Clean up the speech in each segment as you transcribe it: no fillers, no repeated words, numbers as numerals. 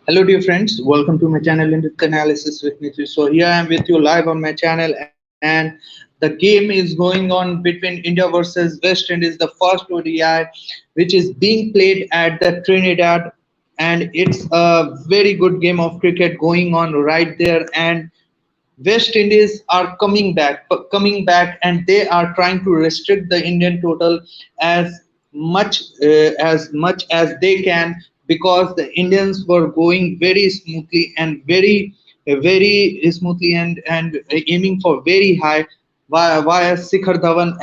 Hello, dear friends. Welcome to my channel in Analysis with Nitish. So here I am with you live on my channel, and the game is going on between India versus West Indies, the first ODI, which is being played at the Trinidad, and it's a very good game of cricket going on right there. And West Indies are and they are trying to restrict the Indian total as much as they can, because the Indians were going very smoothly and very smoothly and aiming for very high via Shikhar Dhawan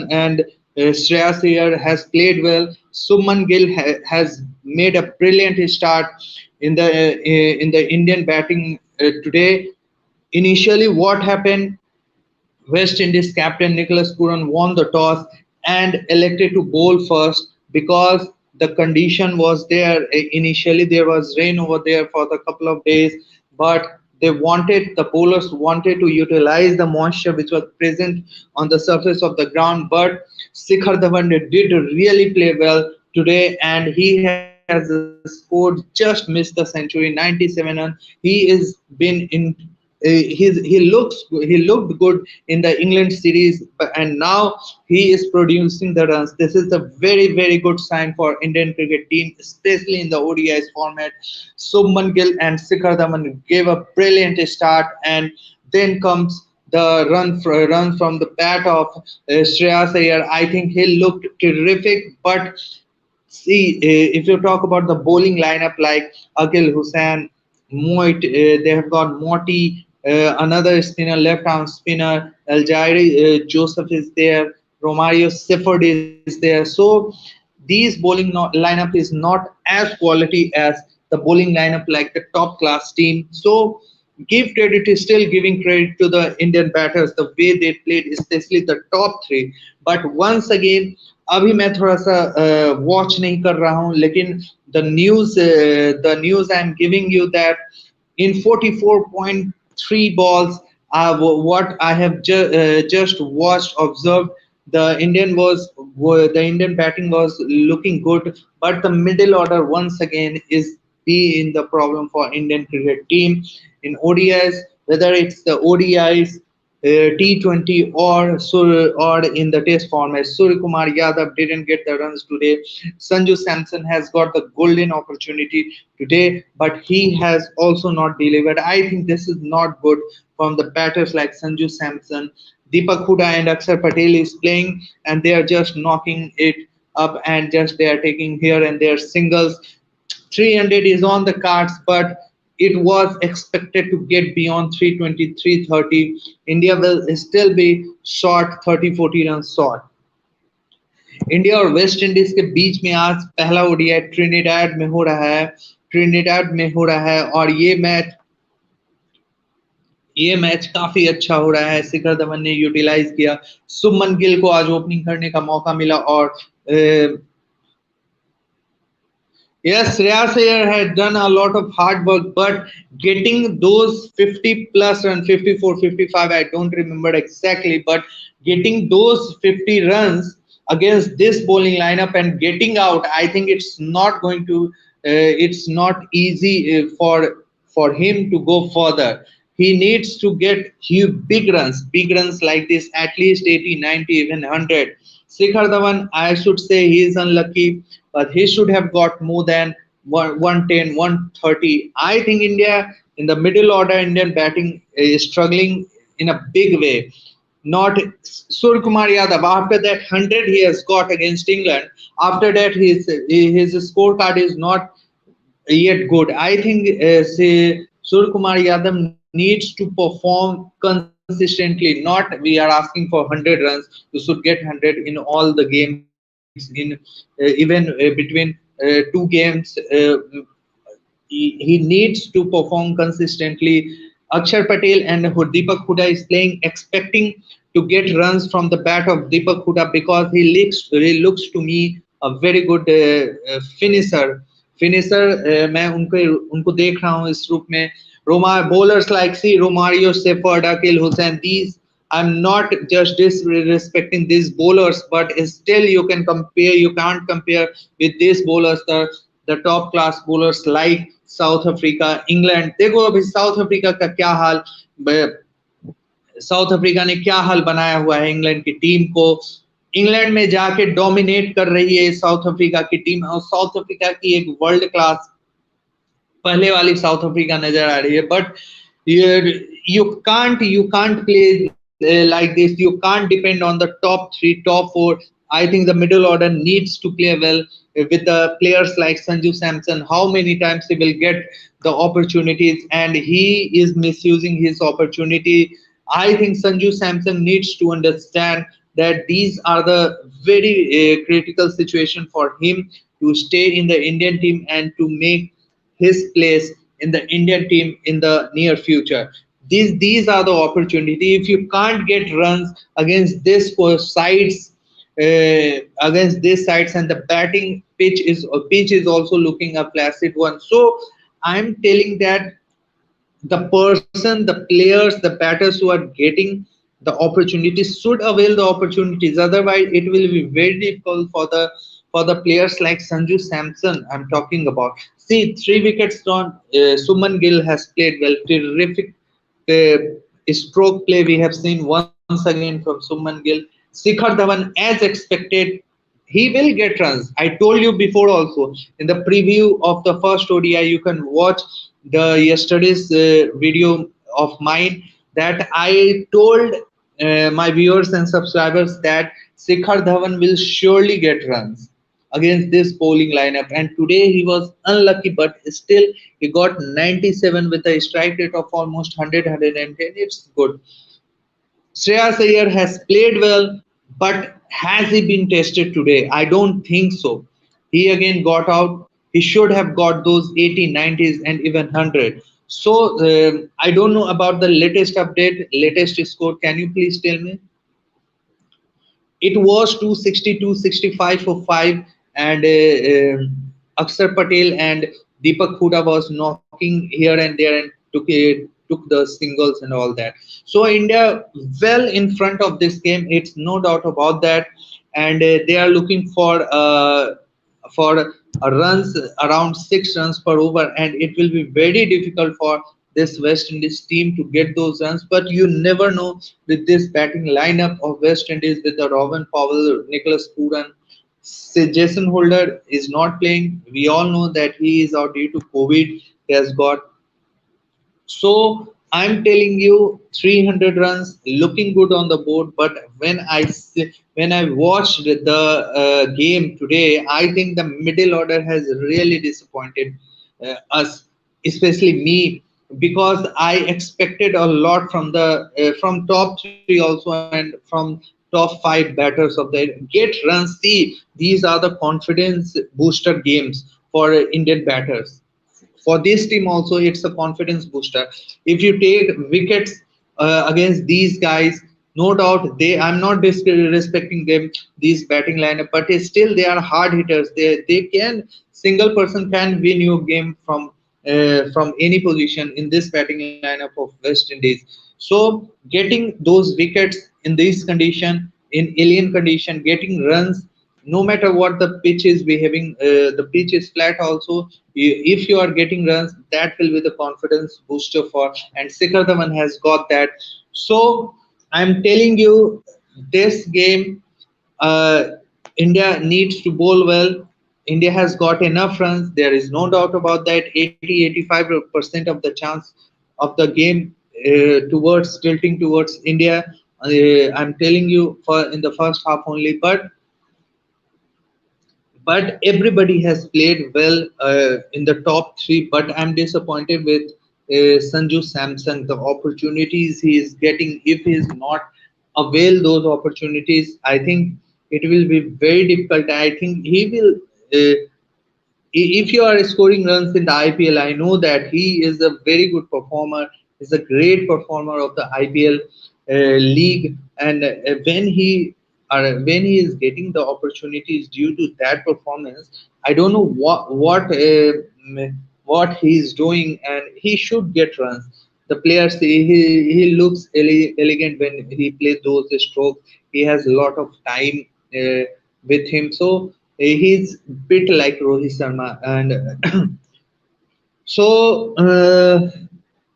and Shreyas Iyer has played well. Suman Gill has made a brilliant start in the Indian batting today. Initially, what happened? West Indies captain Nicholas Puran won the toss and elected to bowl first because the condition was there. Initially, there was rain over there for the couple of days, but the bowlers wanted to utilize the moisture which was present on the surface of the ground. But Shikhar Dhawan did really play well today, and he has scored, just missed the century, 97 run. He is been in he looked good in the England series, and now he is producing the runs. This is a very good sign for Indian cricket team, especially in the ODIs format. Subman Gill and Shikhar Dhawan gave a brilliant start, and then comes the run from the bat of Shreyas Iyer. I think he looked terrific, but see, if you talk about the bowling lineup like Akil Hussain, Moit, they have got Moti, another spinner, left arm spinner, Aljairi Joseph is there, Romario Sifford is there. So these lineup is not as quality as the bowling lineup like the top class team. So give credit is still giving credit to the Indian batters, the way they played, especially the top three. But once again, अभी मैं थोड़ा सा watch नहीं कर रहा हूँ, लेकिन the news I am giving you that in 44.3 balls, what I have just watched, observed, the Indian batting was looking good, but the middle order once again is being the problem for Indian cricket team in ODIs, whether it's the ODIs, T20 or in the test format. Surya Kumar Yadav didn't get the runs today. Sanju Samson has got the golden opportunity today, but he has also not delivered. I think this is not good from the batters like Sanju Samson. Deepak Huda and Akshar Patel is playing, and they are just knocking it up, and just they are taking here and there singles. 300 is on the cards, but it was expected to get beyond 320, 330. India will still be short, 30-40 runs short. India और West Indies के बीच में आज पहला ODI Trinidad में हो रहा है और ये मैच काफी अच्छा हो रहा है. शिखर धवन ने यूटिलाइज किया. सुमन गिल को आज ओपनिंग करने का मौका मिला और yes, Shreyas Iyer had done a lot of hard work, but getting those 50 plus run, 54, 55, I don't remember exactly, but getting those 50 runs against this bowling lineup and getting out, I think it's not easy for him to go further. He needs to get huge big runs like this, at least 80, 90, even 100. Shikhar Dhawan, I should say he is unlucky, but he should have got more than 110, 130. I think India in the middle order, Indian batting is struggling in a big way. Not Surya Kumar Yadav. After that 100 he has got against England, after that his scorecard is not yet good. I think Surya Kumar Yadav needs to perform consistently. Not we are asking for 100 runs. You should get 100 in all the games. In even between two games, he needs to perform consistently. Akshar Patel and Deepak Huda is playing, expecting to get runs from the bat of Deepak Huda because he looks to me a very good finisher. मैं उनको देख रहा हूँ इस रूप में. Bowlers like Romario, Sifford, Akil Hussain. These, I'm not just disrespecting these bowlers, but still you can't compare with these bowlers. the top class bowlers like South Africa, England. देखो अभी साउथ अफ्रीका का क्या हाल, south Africa ने क्या हाल बनाया हुआ है England की टीम को। इंग्लैंड में जाके डोमिनेट कर रही है साउथ अफ्रीका की टीम, और साउथ अफ्रीका की एक वर्ल्ड क्लास पहले वाली साउथ अफ्रीका नजर आ रही है। But you can't play like this. You can't depend on the top three, top four. I think the middle order needs to play well with the players like Sanju Samson. How many times he will get the opportunities and he is misusing his opportunity. I think Sanju Samson needs to understand that these are the very critical situation for him to stay in the Indian team and to make his place in the Indian team in the near future. These are the opportunity. If you can't get runs against this sides, against these sides, and the batting pitch is also looking a placid one. So I'm telling that the person, the players, the batters who are getting the opportunities should avail the opportunities. Otherwise, it will be very difficult for the players like Sanju Samson I'm talking about. See, 3 wickets on. Suman Gill has played well. Terrific stroke play we have seen once again from Suman Gill. Shikhar Dhawan, as expected, he will get runs. I told you before also in the preview of the first ODI. You can watch the yesterday's video of mine that I told my viewers and subscribers that Shikhar Dhawan will surely get runs against this bowling lineup. And today he was unlucky, but still he got 97 with a strike rate of almost 100, 110. It's good. Shreyas Iyer has played well, but has he been tested today? I don't think so. He again got out. He should have got those 80, 90s, and even 100. So I don't know about the latest update, latest score. Can you please tell me? It was 260, 265 for 5, and Akshar Patel and Deepak Huda was knocking here and there and took the singles and all that. So India well in front of this game. It's no doubt about that, and they are looking for runs around 6 runs per over, and it will be very difficult for this West Indies team to get those runs. But you never know with this batting lineup of West Indies with the Robin Powell, Nicholas Pooran. Say Jason Holder is not playing. We all know that he is out due to COVID. He has got, so I'm telling you, 300 runs looking good on the board. But when I watched the game today, I think the middle order has really disappointed us, especially me, because I expected a lot from the from top three also and from top five batters of the get runs. See, these are the confidence booster games for Indian batters. For this team also, it's a confidence booster. If you take wickets against these guys, no doubt they, I'm not disrespecting them, these batting lineup, but still they are hard hitters. They can, single person can win your game from any position in this batting lineup of West Indies. So getting those wickets in this condition, in alien condition, getting runs, no matter what the pitch is behaving, the pitch is flat also. If you are getting runs, that will be the confidence booster for. And Shikhar Dhawan has got that. So I'm telling you, this game, uh, India needs to bowl well. India has got enough runs. There is no doubt about that. 80-85% of the chance of the game towards tilting towards India. I'm telling you for in the first half only, but everybody has played well in the top three. But I'm disappointed with Sanju Samson. The opportunities he is getting, if he is not avail those opportunities, I think it will be very difficult. I think he will. If you are scoring runs in the IPL, I know that he is a very good performer. He's a great performer of the IPL league, and when he is getting the opportunities due to that performance, I don't know what he is doing, and he should get runs. The players, he looks elegant when he plays those strokes. He has a lot of time with him, so He's bit like Rohit Sharma, and so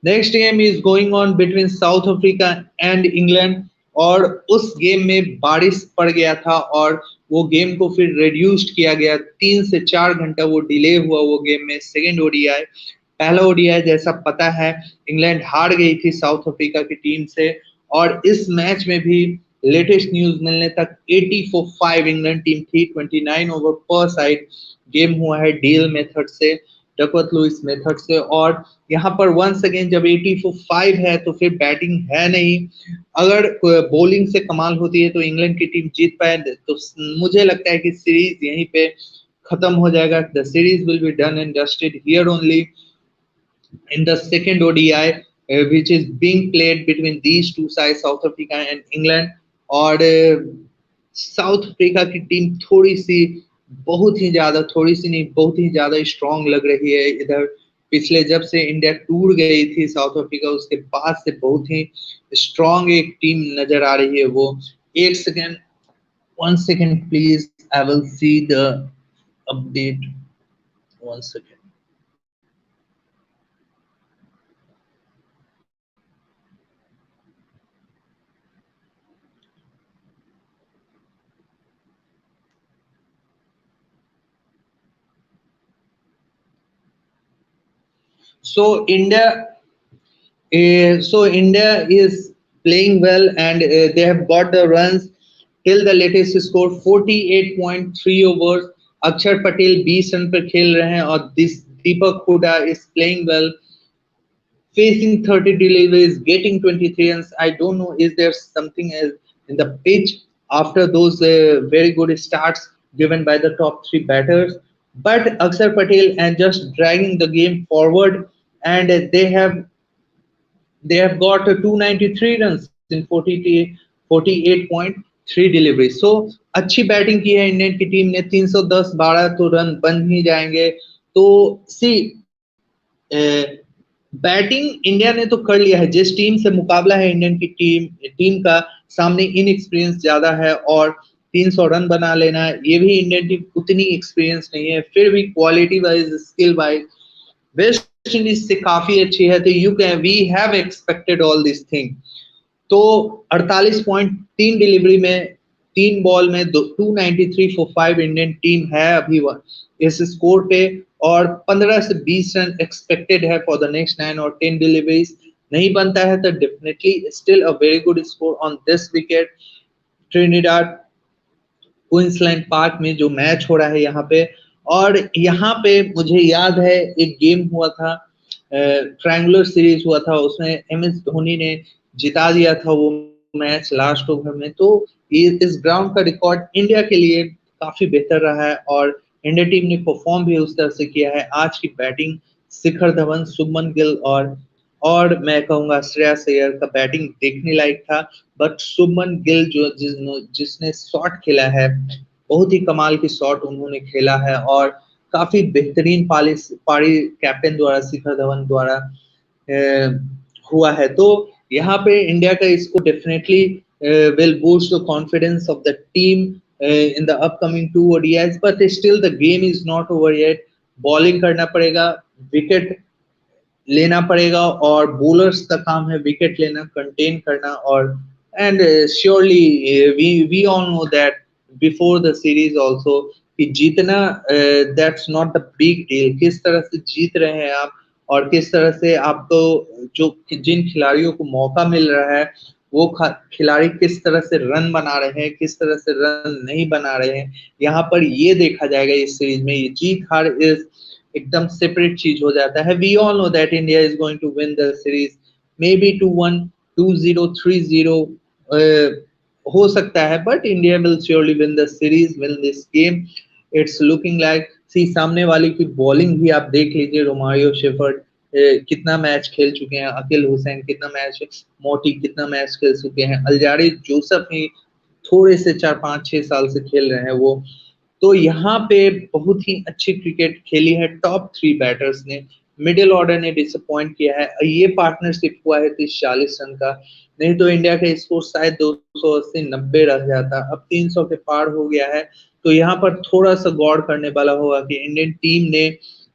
next game is going on between south Africa and England, और उस game में बारिश पड़ गया था और वो game को फिर रिड्यूस्ड किया गया, 3 से 4 घंटा वो डिले हुआ वो गेम में। सेकेंड ओडीआई, पहला ओडीआई जैसा पता है इंग्लैंड हार गई थी साउथ अफ्रीका की टीम से, और इस मैच में भी लेटेस्ट न्यूज मिलने तक 80 फॉर 5 इंग्लैंड टीम थी, 29 ओवर पर साइड गेम हुआ है डील मेथड से, डकवर्थ लुइस मेथड से। और यहाँ पर वंस अगेन जब 80 फॉर 5 है तो फिर बैटिंग है नहीं, अगर बॉलिंग से कमाल होती है तो इंग्लैंड की टीम जीत पाए, तो मुझे लगता है कि सीरीज यहीं पे खत्म हो जाएगा। The series will be done and dusted here only in the second ODI, which is being played between these two sides, South Africa and England। और साउथ अफ्रीका की टीम थोड़ी सी, बहुत ही ज्यादा, थोड़ी सी नहीं बहुत ही ज्यादा स्ट्रांग लग रही है इधर। पिछले जब से इंडिया टूर गई थी साउथ अफ्रीका, उसके बाद से बहुत ही स्ट्रांग एक टीम नजर आ रही है वो। एक second, 1 second please, I will see the update, 1 second. So India is playing well, and they have got the runs till the latest score 48.3 overs। अक्षर पटेल 20 रन पर खेल रहे हैं, और this Deepak Hooda is playing well, facing 30 deliveries, getting 23 runs। I don't know, is there something else in the pitch after those very good starts given by the top three batters? But Akshar Patel and just dragging the game forward, and they have got 293 runs in 48.3 deliveries। So अच्छी batting की है Indian की team ने, 310 12 तो run बन ही जाएंगे। तो सी batting India ने तो कर लिया है, जिस टीम से मुकाबला है इंडियन की टीम टीम का, सामने इनएक्सपीरियंस ज्यादा है, और 300 रन बना लेना, ये भी इंडियन टीम उतनी एक्सपीरियंस नहीं है, फिर भी quality wise, skill wise West Indies से काफी अच्छी है। तो you can we have expected all this thing. तो 48.3 डिलीवरी में 3 बॉल में 293 फॉर 5 इंडियन टीम है अभी इस स्कोर पे, और 15 से 20 रन एक्सपेक्टेड है फॉर द नेक्स्ट 9 और 10 डिलीवरीज। नहीं बनता है तो definitely still a very good score on this wicket. Trinidad Queensland park में जो मैच हो रहा है यहाँ पे, और यहाँ पे मुझे याद है एक गेम हुआ था, ट्रायंगुलर सीरीज हुआ था, उसमें MS धोनी ने जिता दिया था वो मैच लास्ट ओवर में। तो इस ग्राउंड का रिकॉर्ड इंडिया के लिए काफी बेहतर रहा है, और इंडिया टीम ने परफॉर्म भी उस तरह से किया है। आज की बैटिंग शिखर धवन, शुभमन गिल और मैं कहूंगा श्रेयस अय्यर का बैटिंग देखने लायक था। बट शुभमन गिल जो जिसने शॉट खेला है, बहुत ही कमाल की शॉट उन्होंने खेला है, और काफी बेहतरीन पारी कैप्टन द्वारा, शिखर धवन द्वारा हुआ है। तो यहाँ पे इंडिया का इसको definitely will boost the confidence of the team in the upcoming 2 ODIs, but still the game is not over yet। Bowling करना पड़ेगा, विकेट लेना पड़ेगा, और बॉलर्स का काम है विकेट लेना, कंटेन करना, और and surely we all know that before the series also कि जीतना that's not the big deal. किस तरह से जीत रहे हैं आप, और किस तरह से आपको जो जिन खिलाड़ियों को मौका मिल रहा है वो खिलाड़ी किस तरह से रन बना रहे हैं, किस तरह से रन नहीं बना रहे हैं, यहाँ पर ये देखा जाएगा इस सीरीज में। ये जीत हार इज एकदम सेपरेट चीज हो जाता है। We all know that India is going to win the series, maybe 2-1, 2-0, 3-0 हो सकता है, but India will surely win the series, win this game. It's looking like, see सामने वाले की बॉलिंग भी आप देख लीजिए, रोमारियो शेफर्ड कितना मैच खेल चुके हैं, अकील हुसैन कितना मैच, मोटी कितना मैच खेल चुके हैं, अल्जारी जोसफ ही थोड़े से 4-5-6 साल से खेल रहे हैं वो। तो यहाँ पे बहुत ही अच्छी क्रिकेट खेली है टॉप 3 बैटर्स ने, मिडिल ऑर्डर ने डिसअपॉइंट किया है। ये पार्टनरशिप हुआ है 30-40 रन का, नहीं तो इंडिया का स्कोर शायद 280-90 रह जाता, अब 300 के पार हो गया है। तो यहाँ पर थोड़ा सा गौर करने वाला होगा कि इंडियन टीम ने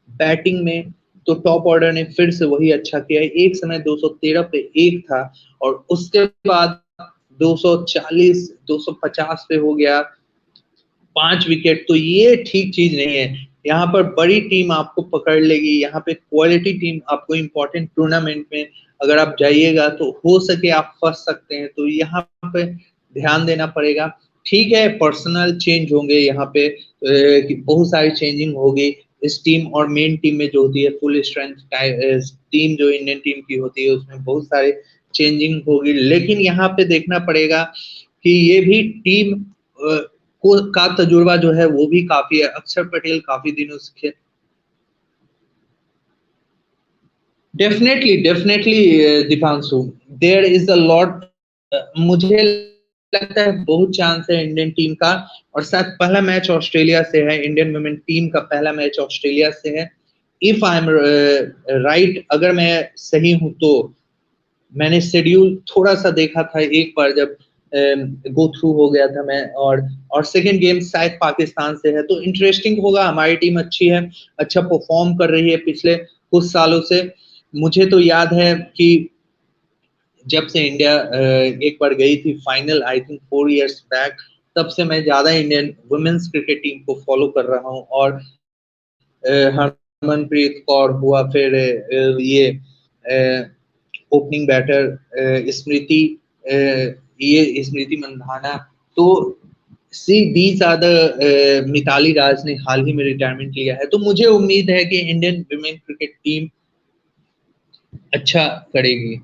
बैटिंग में तो टॉप ऑर्डर ने फिर से वही अच्छा किया है। एक समय 213 पे एक था और उसके बाद 240 250 पे हो गया, 5 विकेट। तो ये ठीक चीज नहीं है। यहाँ पर बड़ी टीम आपको पकड़ लेगी, यहाँ पे क्वालिटी टीम आपको इम्पोर्टेंट टूर्नामेंट में अगर आप जाइएगा तो हो सके आप फंस सकते हैं। तो यहाँ पे ध्यान देना पड़ेगा। ठीक है, पर्सनल चेंज होंगे यहाँ पे, बहुत सारी चेंजिंग होगी इस टीम और मेन टीम में जो होती है फुल स्ट्रेंथ टीम जो इंडियन टीम की होती है उसमें बहुत सारे चेंजिंग होगी। लेकिन यहाँ पे देखना पड़ेगा कि ये भी टीम को का तजुर्बा जो है वो भी काफी है। अक्षर पटेल काफी दिनों से definitely Deepanshu, there is a lot. मुझे लगता है बहुत चांस है इंडियन टीम का, और शायद पहला मैच ऑस्ट्रेलिया से है, इंडियन वुमेन टीम का पहला मैच ऑस्ट्रेलिया से है। इफ आई एम राइट, अगर मैं सही हूं तो मैंने शेड्यूल थोड़ा सा देखा था एक बार जब गो थ्रू हो गया था मैं, और सेकंड गेम शायद पाकिस्तान से है। तो इंटरेस्टिंग होगा। हमारी टीम अच्छी है, अच्छा परफॉर्म कर रही है पिछले कुछ सालों से। मुझे तो याद है कि जब से इंडिया एक बार गई थी final, I think 4 years back, तब से मैं ज्यादा इंडियन वुमेन्स क्रिकेट टीम को फॉलो कर रहा हूँ। और हरमनप्रीत कौर हुआ, फिर ये ओपनिंग बैटर स्मृति, ये स्मृति मंधाना। तो see these are the Mithali Raj ने हाल ही में रिटायरमेंट लिया है। तो मुझे उम्मीद है कि इंडियन वुमेन क्रिकेट टीम अच्छा करेगी।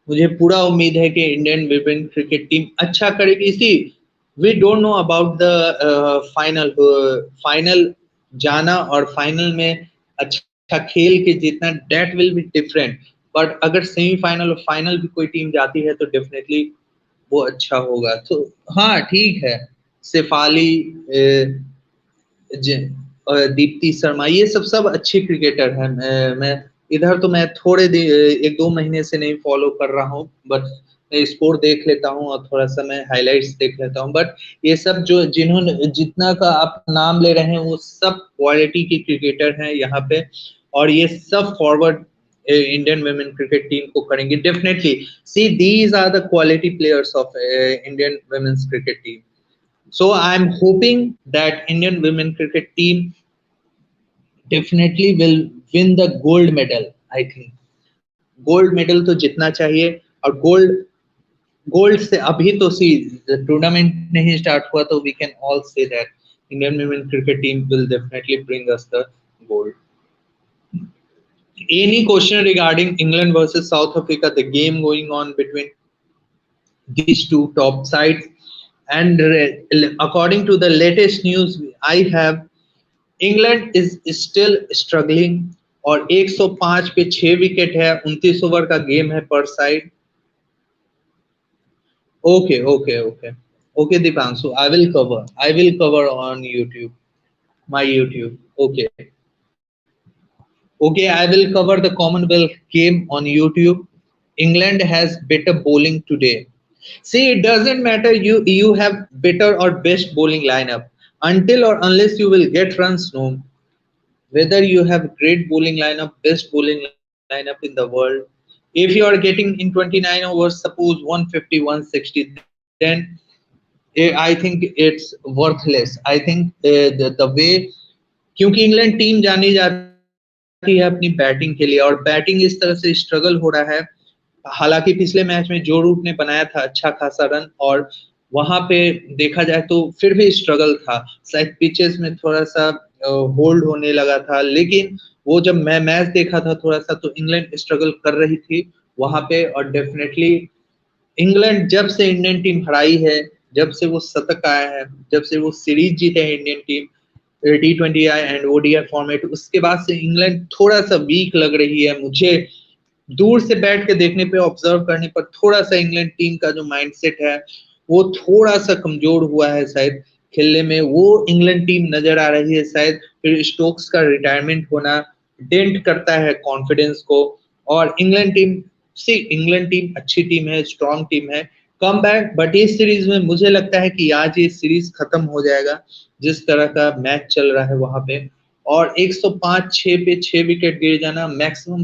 मुझे पूरा उम्मीद है कि इंडियन वुमेन क्रिकेट टीम अच्छा करेगी। इसी we don't know about the final जाना और फाइनल में अच्छा खेल के जीतना, that will be different. But अगर सेमीफाइनल और फाइनल भी कोई टीम जाती है तो डेफिनेटली वो अच्छा होगा। तो हाँ ठीक है, शेफाली, दीप्ति शर्मा, ये सब अच्छे क्रिकेटर हैं। मैं इधर तो मैं थोड़े 1-2 महीने से नहीं फॉलो कर रहा हूँ, बट स्कोर देख लेता हूँ और थोड़ा सा मैं हाइलाइट्स देख लेता हूँ। बट ये सब जो जिन्होंने जितना का आप नाम ले रहे हैं वो सब क्वालिटी के क्रिकेटर हैं यहाँ पे, और ये सब forward Indian women cricket team को करेंगे डेफिनेटली। See these are the quality players of Indian women's cricket team. So I'm hoping that Indian women cricket team definitely will win the gold medal. I think gold medal तो जितना चाहिए। और gold से अभी तो सी टूर्नामेंट नहीं start हुआ, तो we can all say that Indian women cricket team will definitely bring us the gold. Any question regarding England versus South Africa, the game going on between these two top sides? And according to the latest news I have, England is still struggling, और 105 पे 6 wicket है, 29 over का game है पर side. Okay okay okay okay Deepanshu, I will cover on YouTube, my YouTube. Okay okay, I will cover the Commonwealth game on YouTube. England has better bowling today. See, it doesn't matter you have better or best bowling lineup until or unless you will get runs. No, whether you have great bowling lineup, best bowling lineup in the world, if you are getting in 29 overs, suppose 150, 160, then I think it's worthless. I think the way, क्योंकि England team जानी जाती है अपनी batting के लिए, और batting इस तरह से स्ट्रगल हो रहा है। हालांकि पिछले मैच में जो रूट ने बनाया था अच्छा खासा रन, और वहां पे देखा जाए तो फिर भी स्ट्रगल था, शायद पिचेस में थोड़ा सा होल्ड होने लगा था। लेकिन वो जब मैं मैच देखा था थोड़ा सा, तो इंग्लैंड स्ट्रगल कर रही थी वहां पे। और डेफिनेटली इंग्लैंड जब से इंडियन टीम हराई है, जब से वो शतक आया है, जब से वो सीरीज जीते हैं Indian team T20 and ODI format, उसके बाद से इंग्लैंड थोड़ा सा वीक लग रही है मुझे। दूर से बैठ के देखने पे, ऑब्जर्व करने पर थोड़ा सा इंग्लैंड टीम का जो माइंडसेट है वो थोड़ा सा कमजोर हुआ है शायद खेलने में। वो इंग्लैंड टीम नजर आ रही है शायद। फिर स्टोक्स का रिटायरमेंट होना डेंट करता है कॉन्फिडेंस को। और इंग्लैंड टीम अच्छी टीम है, स्ट्रॉन्ग टीम है, कम बैक, बट इस सीरीज में मुझे लगता है कि आज ये सीरीज खत्म हो जाएगा, जिस तरह का मैच चल रहा है वहां पे। और 105 6 पे 6 विकेट गिर जाना, मैक्सिमम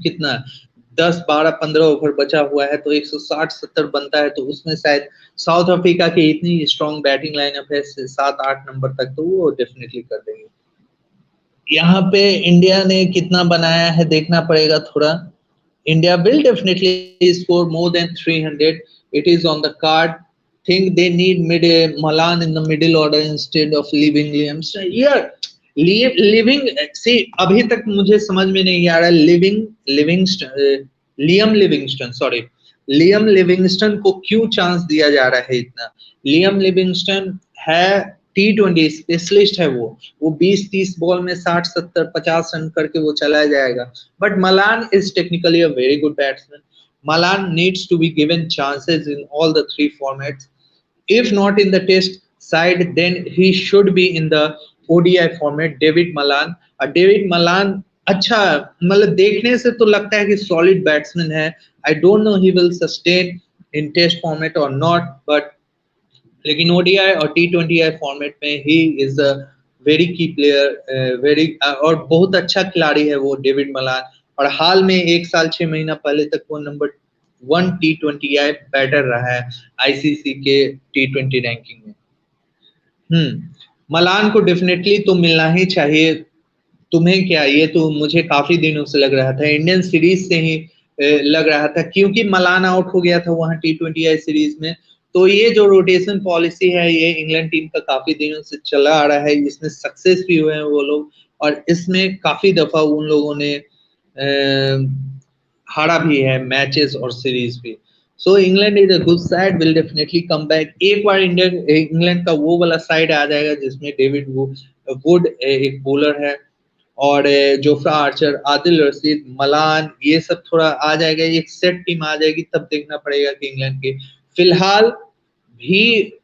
कितना 10 12 15 ओवर बचा हुआ है, तो 160 70 बनता है, तो उसमें शायद साउथ अफ्रीका की इतनी स्ट्रांग बैटिंग लाइनअप है 7 8 नंबर तक, तो वो डेफिनेटली कर देंगे। यहाँ पे इंडिया ने कितना बनाया है देखना पड़ेगा थोड़ा। India will definitely score more than 300. It is on the card. Think they need Malan in the middle order instead of leaving Livingston. Yeah, living. See, अभी तक मुझे समझ में नहीं आ रहा Livingstone, Liam Livingstone, sorry, Liam Livingstone को क्यों chance दिया जा रहा है इतना। लियम लिविंगस्टन है T20 स्पेशलिस्ट है, वो 20 30 बॉल में 60 70 50 रन करके वो चला जाएगा। But Malan is technically a very good batsman. Malan needs to be given chances in all the three formats. If not in the test side, then he should be in the ODI format. David Malan, David Malan अच्छा, मतलब देखने से तो लगता है कि solid batsman है। I don't know he will sustain in test format और नॉट, बट लेकिन ओडीआई और T20 फॉर्मेट में he is a very key player, very, और बहुत अच्छा खिलाड़ी है वो डेविड मलान। और हाल में 1 साल 6 महीना पहले तक वो नंबर 1 T20 बैटर रहा है आईसीसी के T20 रैंकिंग में। मलान को डेफिनेटली तो मिलना ही चाहिए। तुम्हें क्या, ये तो मुझे काफी दिनों से लग रहा था, इंडियन सीरीज से ही लग रहा था, क्योंकि मलान आउट हो गया था वहां T20 सीरीज में। तो ये जो रोटेशन पॉलिसी है ये इंग्लैंड टीम का काफी दिनों से चला आ रहा है, इसमें सक्सेस भी हुए हैं वो लोग, और इसमें काफी दफा उन लोगों ने हारा भी है मैचेस और सीरीज भी। सो England is a good side, will definitely come back. एक बार इंग्लैंड का वो वाला साइड आ जाएगा जिसमें डेविड वुड एक बॉलर है, और Jofra Archer, Adil Rashid, Malan, ये सब थोड़ा आ जाएगा, एक सेट टीम आ जाएगी, तब देखना पड़ेगा कि इंग्लैंड की। फिलहाल भी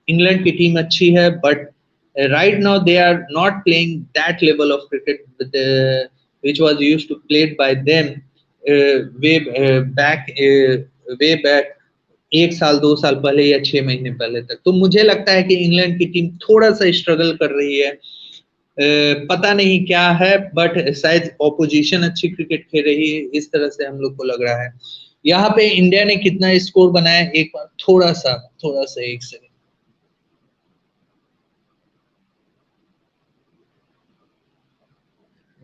इंग्लैंड की टीम अच्छी है, but right now they are not playing that level of cricket which was used to played by them back way back 1 साल 2 साल पहले या 6 महीने पहले तक। तो मुझे लगता है कि इंग्लैंड की टीम थोड़ा सा स्ट्रगल कर रही है, पता नहीं क्या है, बट शायद ऑपोजिशन अच्छी क्रिकेट खेल रही है, इस तरह से हम लोग को लग रहा है। यहाँ पे इंडिया ने कितना स्कोर बनाया, एक बार थोड़ा सा एक सेकंड।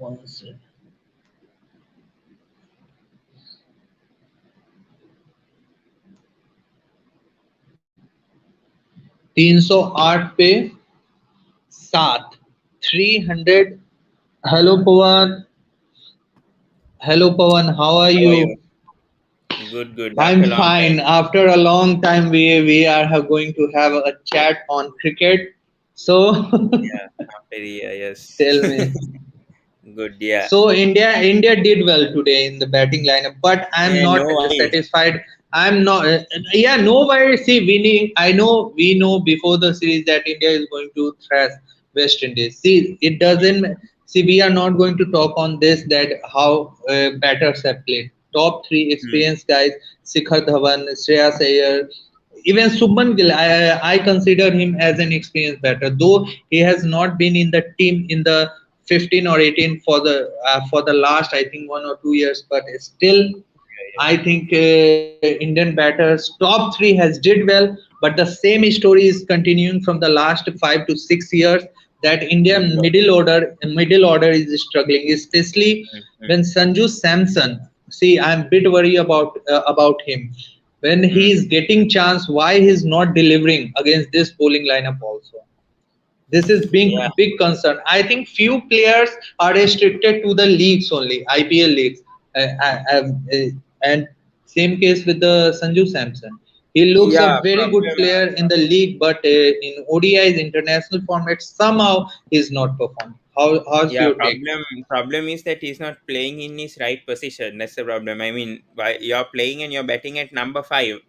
वन से 308 पे 7, 300। Hello Pavan, hello Pavan, how are How you? are you? Good, good. I'm After a long fine. time. After a long time, we are going to have a chat on cricket. So Yeah, after a year, yes. tell me. Good, yeah. So India did well today in the batting lineup, but I'm Yeah, not no worries. satisfied. I'm not. Yeah, no worries. See, winning. We know before the series that India is going to thrash West Indies. See, it doesn't. See, we are not going to talk on this that how batters have played. Top three Hmm. experienced guys: Shikhar Dhawan, Shreyas Iyer, even Subman Gill. I consider him as an experienced batter, though he has not been in the team in the 15 or 18 for the last, I think, 1 or 2 years, but still I think Indian batters top three has did well, but the same story is continuing from the last 5 to 6 years, that Hmm. Indian middle order is struggling, especially Hmm. Hmm. when Sanju Samson. See, I'm a bit worried about him when he Hmm. is getting chance. Why he's not delivering against this bowling lineup also? This is Yeah, being big concern. I think few players are restricted to the leagues only, IPL leagues, and same case with the Sanju Samson. He looks a yeah. very good player in the league, but in ODI's international format somehow he's not performing. How's Yeah, your take? problem is that he's not playing in his right position. That's the problem. I mean, why you're playing and you're batting at number 5.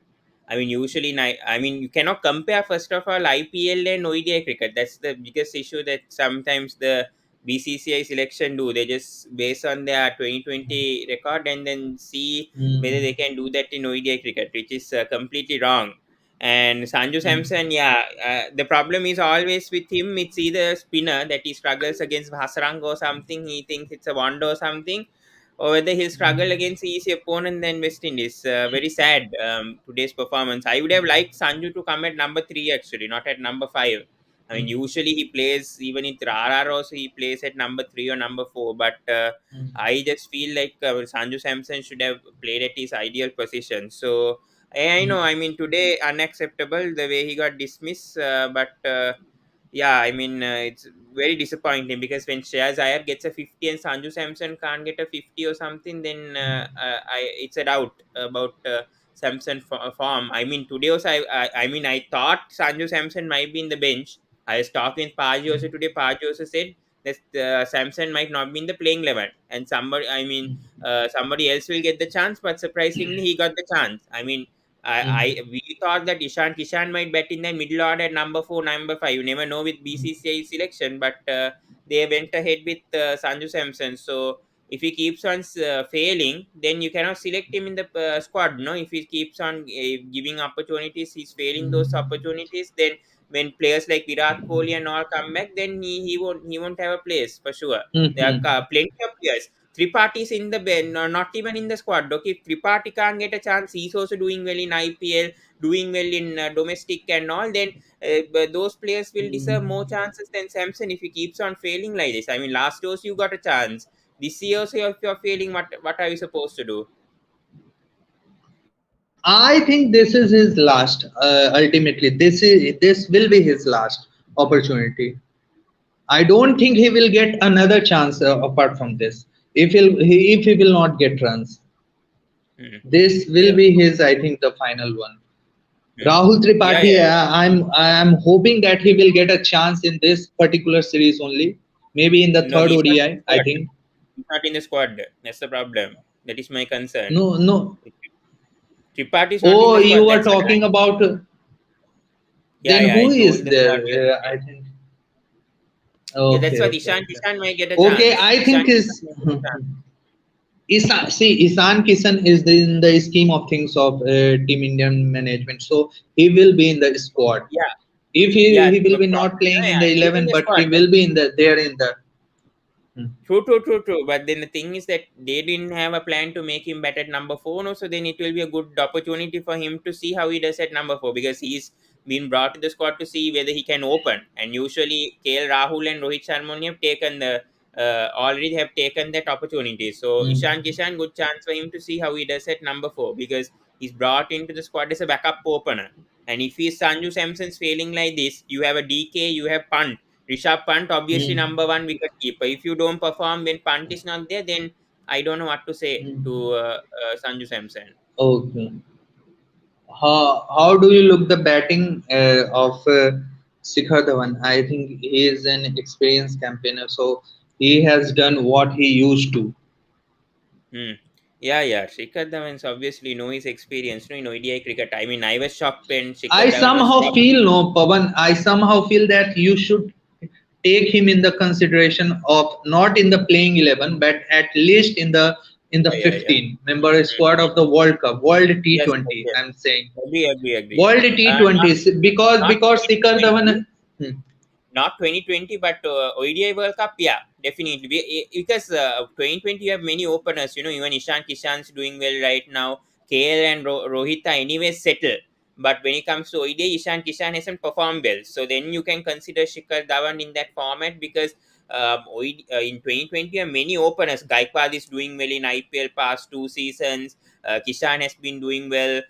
I mean, usually, I mean, you cannot compare first of all IPL and ODI cricket. That's the biggest issue, that sometimes BCCI selection do. They just base on their 2020 record and then see whether Mm, they can do that in ODI cricket, which is completely wrong. And Sanju mm, Samson, yeah, the problem is always with him. It's either spinner that he struggles against Hasarang or something. He thinks it's a wonder or something, or whether he'll struggle mm, against easy opponent than West Indies. Very sad today's performance. I would have liked Sanju to come at number three actually, not at number five. I mean, mm, usually he plays even in RR also he plays at number three or number four, but mm, I just feel like Sanju Samson should have played at his ideal position. So I know, mm, I mean, today unacceptable the way he got dismissed, but yeah, I mean, it's very disappointing because when Shreyas Iyer gets a 50 and Sanju Samson can't get a 50 or something, then it's a doubt about Samson form. I mean, today also, I mean, I thought Sanju Samson might be in the bench. I was talking with Paji also today. Paji also said that Samson might not be in the playing 11, and somebody else will get the chance. But surprisingly, he got the chance. I mean, mm, we thought that Ishan Kishan might bet in the middle order at number four, number five. You never know with mm, BCCI selection, but they went ahead with Sanju Samson. So if he keeps on failing, then you cannot select him in the squad. No, if he keeps on giving opportunities, he's failing those opportunities. Then when players like Virat Kohli and all come back, then he won't have a place for sure. mm, There are mm, plenty of players. Tripathi in the bench, no, not even in the squad. Okay, if Tripathi can't get a chance, he's also doing well in IPL, doing well in domestic and all. Then but those players will deserve more mm. chances than Samson if he keeps on failing like this. I mean, last dose you got a chance. This year, also, if you're failing, what are you supposed to do? I think this is his last. Ultimately, this will be his last opportunity. I don't think he will get another chance apart from this. If he will not get runs, Hmm. this will Yeah. be his. I think the final one. Hmm. Rahul Yeah, Tripathi, yeah. I'm hoping that he will get a chance in this particular series only. Maybe in the No, third he's not in ODI. the I squad. think. He's not in the squad. That's the problem. That is my concern. No, no. Tripathi is not in Oh, the you squad. were That's the talking crime. about. Yeah, Then yeah. I who told is the there? squad yesterday. I think. Yeah, that's Okay, what okay, Ishan okay. Kishan might get a Okay, chance. I Ishan think Kishan is might get a chance. Isan, Isan Kisan is in the scheme of Team Indian management, so he will be in the squad. Yeah, If yeah. he will But be not playing in yeah, the he's in 11, the but squad. he will be in the there in the. Hmm. True, true, true, true. But then the thing is that they didn't have a plan to make him better at number four, no. So then it will be a good opportunity for him to see how he does at number four because he's been brought to the squad to see whether he can open. And usually, KL Rahul and Rohit Sharma only have taken the already have taken that opportunity. So Hmm. Ishan Kishan, good chance for him to see how he does at number four because he's brought into the squad as a backup opener. And if he's Sanju Samson's failing like this, you have a DK, you have Punt. Rishabh Pant, obviously Hmm. number one wicket keeper. If you don't perform when Pant is not there, then I don't know what to say Hmm. to Sanju Samson. Okay. How do you look the batting of Shikhar Dhawan? I think he is an experienced campaigner, so he has done what he used to. Hmm. Yeah, yeah. Shikhar Dhawan's obviously know his experience, no, in ODI cricket. I mean, I was shocked when Shikhar I Dhawan was somehow dropped. feel no, Pavan. I somehow feel that you should take him in the consideration of not in the playing 11, but at least in the Yeah, yeah, yeah. 15 member squad Mm. of the World Cup, World Yes, yes, T20. yes. I'm saying Agree, agree, agree. World Not T20 not because Sikar 2020. Dhawan. Hmm, Not 2020 but ODI World Cup, yeah, definitely. Because 2020 you have many openers, even Ishan Kishan's doing well right now. KL and Rohit are anyway settled, but when it comes to ODI, Ishan Kishan hasn't performed well, so then you can consider Shikhar Dhawan in that format because in 2020 you have many openers. Gaikwad is doing well in IPL past two seasons. Kishan has been doing well.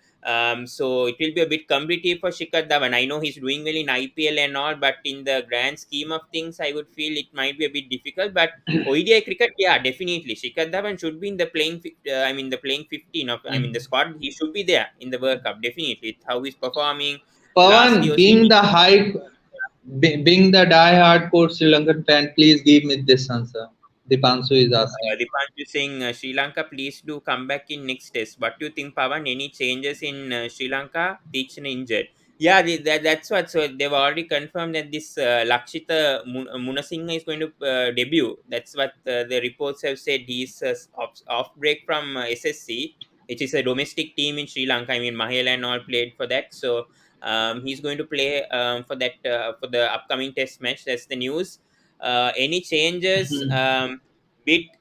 So it will be a bit competitive for Shikhar Dhawan. I know he's doing well in IPL and all, but in the grand scheme of things, I would feel it might be a bit difficult. But ODI cricket, yeah, definitely. Shikhar Dhawan should be in the I mean, the playing 15 of, I mean, the hmm. squad. He should be there in the World Cup. Definitely, it's how he's performing. Last Pavan, year, he being the hype, being the die-hardcore Sri Lankan fan, please give me this answer. Dipanshu is asking. Dipanshu saying Sri Lanka, please do come back in next test. What do you think, Pawan? Any changes in Sri Lanka? Teachin injured. Yeah, that's what. So they've already confirmed that this Lakshita Munasinghe is going to debut. That's what the reports have said. He's off break from SSC, which is a domestic team in Sri Lanka. I mean, Mahela and all played for that. So he's going to play for that for the upcoming Test match. That's the news. Any changes? Hmm.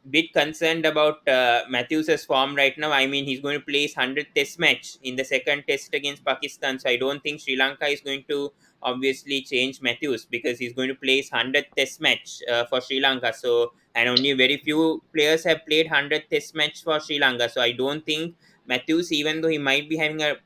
Bit concerned about Matthews's form right now. I mean, he's going to play his 100th Test match in the second Test against Pakistan. So I don't think Sri Lanka is going to obviously change Matthews because he's going to play his 100th Test match for Sri Lanka. So and only very few players have played 100th Test match for Sri Lanka. So I don't think Matthews, even though he might be having a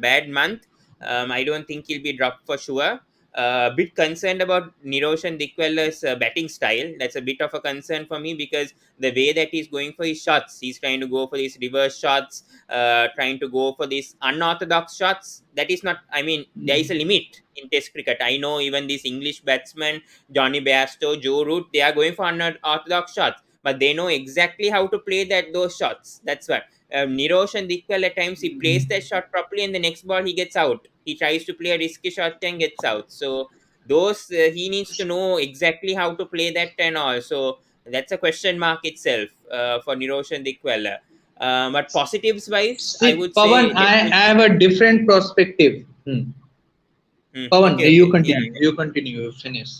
bad month, I don't think he'll be dropped for sure. A bit concerned about Niroshan Dikwella's batting style. That's a bit of a concern for me because the way that he's going for his shots, he's trying to go for these reverse shots, trying to go for these unorthodox shots. That is not, I mean, there is a limit in Test cricket. I know even these English batsmen, Johnny Bairstow, Joe Root, they are going for unorthodox shots, but they know exactly how to play those shots. That's what. Niroshan Dikwal at times he plays that shot properly, and the next ball he gets out. He tries to play a risky shot and gets out. So those he needs to know exactly how to play that and all. So that's a question mark itself for Niroshan Dikwal. But positives wise, I See, would say Pavan, I definitely. have a different perspective. Hmm. Pavan, Okay, you okay, yeah. continue. You continue. You finish.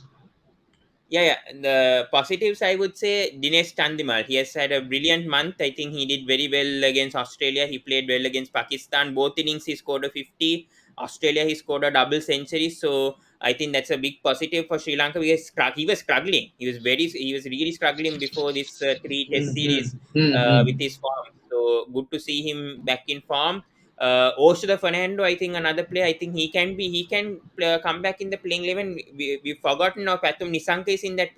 Yeah, yeah. The positives, I would say, Dinesh Chandimal. He has had a brilliant month. I think he did very well against Australia. He played well against Pakistan. Both innings, he scored a 50. Australia, he scored a double century. So I think that's a big positive for Sri Lanka because he was struggling. He was really struggling before this three Test Hmm. series Hmm. Hmm. with his form. So good to see him back in form. Oshida Fernando, I think another player. I think he can come back in the playing 11. We've forgotten now. Pathum Nisanka is in that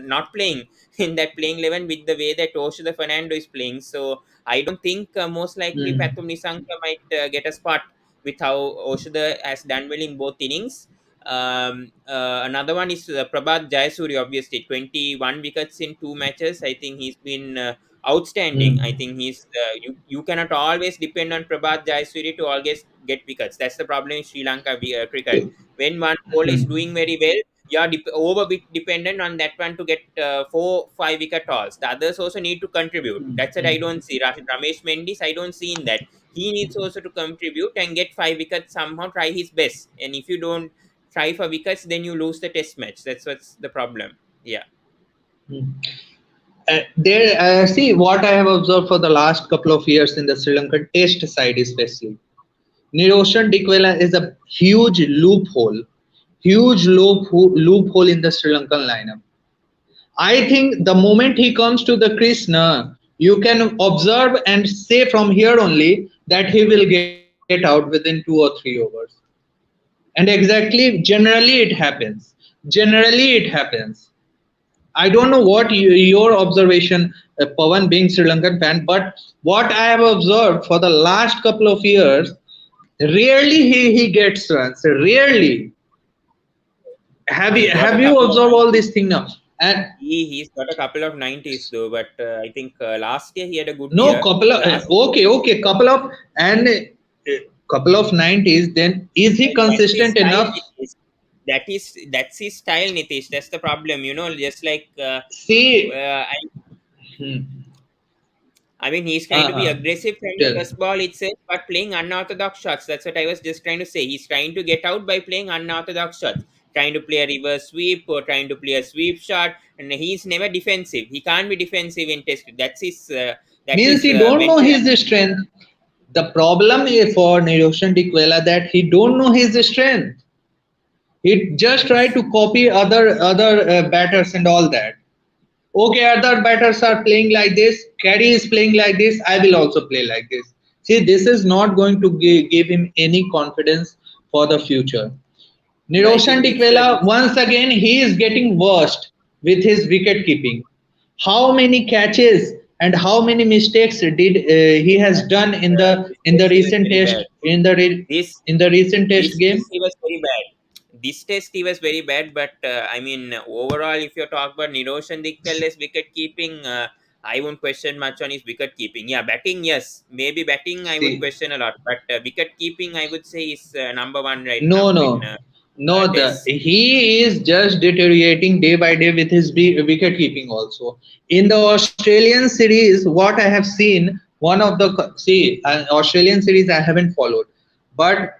not playing in that playing 11 with the way that Oshida Fernando is playing. So I don't think most likely Hmm. Pathum Nisanka might get a spot with how Oshida has done well in both innings. Another one is Prabhat Jayasuri, obviously 21 wickets in two matches. I think he's been outstanding. I Hmm. think you cannot always depend on Prabhat Jayasuri to always get wickets. That's the problem in Sri Lanka cricket. When one bowler is Hmm. doing very well, you are over dependent on that one to get 4 5 wicket hauls. The others also need to contribute. That's what I don't see. Ramesh Mendis, I don't see in that. He needs also to contribute and get 5 wickets somehow. Try his best. And if you don't try for wickets, then you lose the test match. That's what's the problem. Yeah. Hmm. There, see what I have observed for the last couple of years in the Sri Lankan Test side, especially. Niroshan Dikwela is a huge loophole in the Sri Lankan lineup. I think the moment he comes to the Krishna, you can observe and say from here only that he will get out within 2 or 3 overs. And exactly, generally it happens. Generally it happens. I don't know what your observation, Pavan being Sri Lankan fan, but what I have observed for the last couple of years, rarely he gets runs. Rarely. He's got a Have you couple of observed all 90s. these things now? And He's got a couple of 90s though, but I think last year he had a good no, year. couple of Last okay, couple of 90s. Then is he That's his consistent style, enough? Nitish. That's his style, Nitish. That's the problem. Just like See, I hmm, I mean, he's trying to be uh-huh. aggressive from the Tell. first ball itself, but playing unorthodox shots. That's what I was just trying to say. He's trying to get out by playing unorthodox shots, trying to play a reverse sweep or trying to play a sweep shot, and he's never defensive. He can't be defensive in Test. That's Means his he don't know mental. his strength. The problem is for Niroshan Dikwela that he don't know his strength. He just try to copy other batters and all that. Okay, other batters are playing like this. Caddy is playing like this. I will also play like this. See, this is not going to give him any confidence for the future. No, I Niroshan think Dikwela, once again, he is getting worst with his wicket keeping. How many catches and how many mistakes did he has done this test he was very bad. This in the recent this test test game? he was very bad. This test he was very bad, but I mean overall, if you talk about Niroshan Dikkal's wicket keeping, I won't question much on his wicket keeping. Yeah, batting, yes, maybe batting I would See, question a lot, but wicket keeping I would say is number one right no, now in no, no. The Test. he is just deteriorating day by day with his wicket keeping. Also, in the Australian series, what I have seen, one of the Australian series I haven't followed, but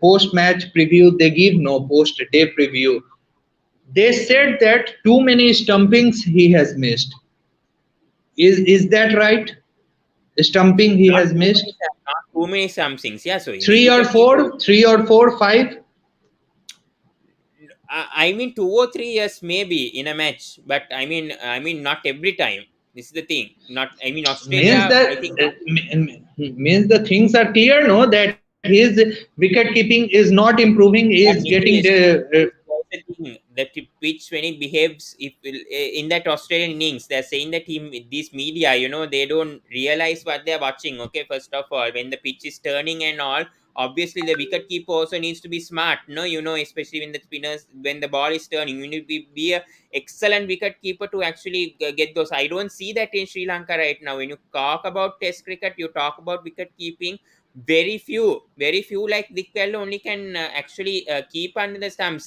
post match preview they give no post day preview. They Mm. said that too many stumpings he has missed. Is that right? Stumping he Not has too many, missed not too many somethings. Yeah, so in three or wicket keeper, four, three or four, five. I mean 2 or 3 years maybe in a match, but I mean not every time. This is the thing. Not, I mean Means Australia. that I think means the things are clear, no, that his wicket keeping is not improving, is but getting Nitish, that's the thing. That pitch when it behaves, if in that Australian innings, they're saying that these media, they don't realize what they're watching. Okay, first of all, when the pitch is turning and all, obviously the wicket keeper also needs to be smart. No, especially when the spinners, when the ball is turning, you need to be a excellent wicket keeper to actually get those. I don't see that in Sri Lanka right now. When you talk about Test cricket, you talk about wicket keeping, very few like Dick Bell only can actually keep under the stump.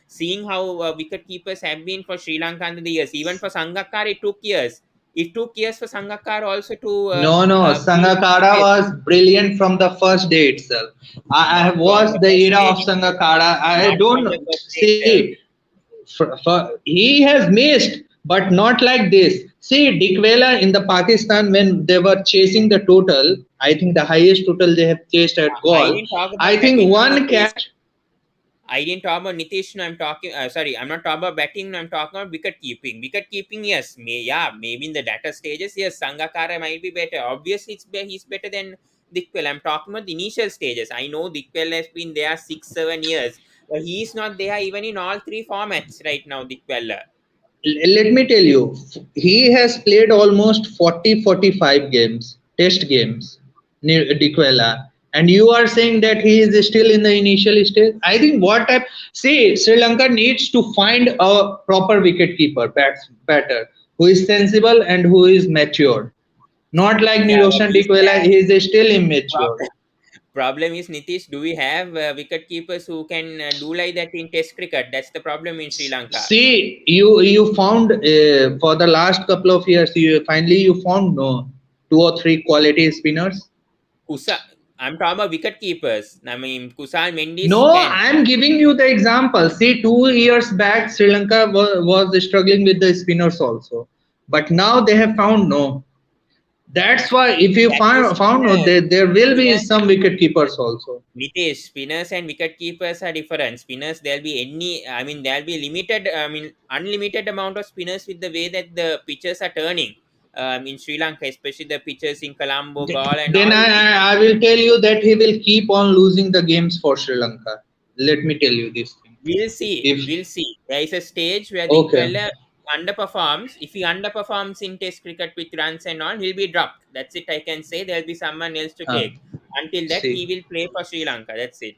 Seeing how wicket keepers have been for Sri Lanka under the years. Even for Sangakkar, it took years. It took years for Sangakkar also to no, no, be Sangakkara was brilliant from the first day itself. I not have from watched the the first era day. of Sangakkara. I Not from the don't first day see, itself. he has missed, but not like this. See, Dikwela in the Pakistan, when they were chasing the total, I think the highest total they have chased at I goal, didn't talk I about think batting now, one Nitish. catch. I didn't talk about Nitish. No, I'm talking. Sorry, I'm not talking about batting. No, I'm talking about wicket keeping. Wicket keeping, yes, maybe in the data stages, yes, Sangakkara might be better. Obviously, he's better than Dikwell. I'm talking about the initial stages. I know Dikwell has been there 6, 7 years, but he's not there even in all three formats right now. Dikwell. Let me tell you, he has played almost 40, 45 games, test games, Dikwela. And you are saying that he is still in the initial stage? I think what type, see, Sri Lanka needs to find a proper wicket keeper, batter, who is sensible and who is mature. Not like Yeah, but Niroshan Dikwela, he is still immature. problem is, Nitish, do we have wicket keepers who can do like that in Test cricket? That's the problem in Sri Lanka. See, you found for the last couple of years, you found no two or three quality spinners. Kusa, I'm talking about wicket keepers. I mean, Kusal Mendis No, can. I'm giving you the example. See, 2 years back, Sri Lanka was struggling with the spinners also, but now they have found no. That's why if you That is found no, spinners. there will be Spinners, some wicket keepers also. Nitish, spinners and wicket keepers are different. Spinners, there'll be there'll be limited, unlimited amount of spinners with the way that the pitches are turning. In Sri Lanka, especially the pitches in Colombo, Galle, and Then all. I will tell you that he will keep on losing the games for Sri Lanka. Let me tell you this thing. We'll see. If We'll see. There is a stage where the okay, Dikwella underperforms. If he underperforms in Test cricket with runs and all, he'll be dropped. That's it. I can say there'll be someone else to huh, take. Until that, he see. will play for Sri Lanka. That's it.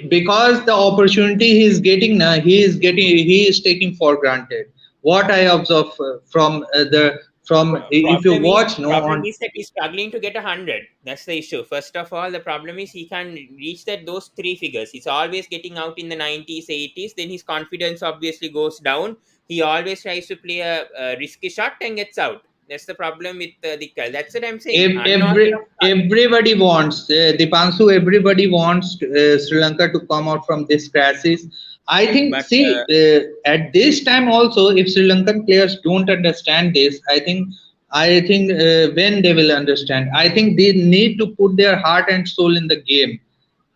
Because the opportunity he is getting now, he is taking for granted. What I observe from the from if you watch no Problem on is that he's struggling to get 100. That's the issue. First of all, the problem is he can reach that those three figures. He's always getting out in the 90s, 80s. Then his confidence obviously goes down. He always tries to play a risky shot and gets out. That's the problem with Dikkal. That's what I'm saying. Unorthodox. everybody wants Dipanshu. Everybody wants Sri Lanka to come out from this crisis. I think. But See, at this time also, if Sri Lankan players don't understand this, I think when they will understand, I think they need to put their heart and soul in the game.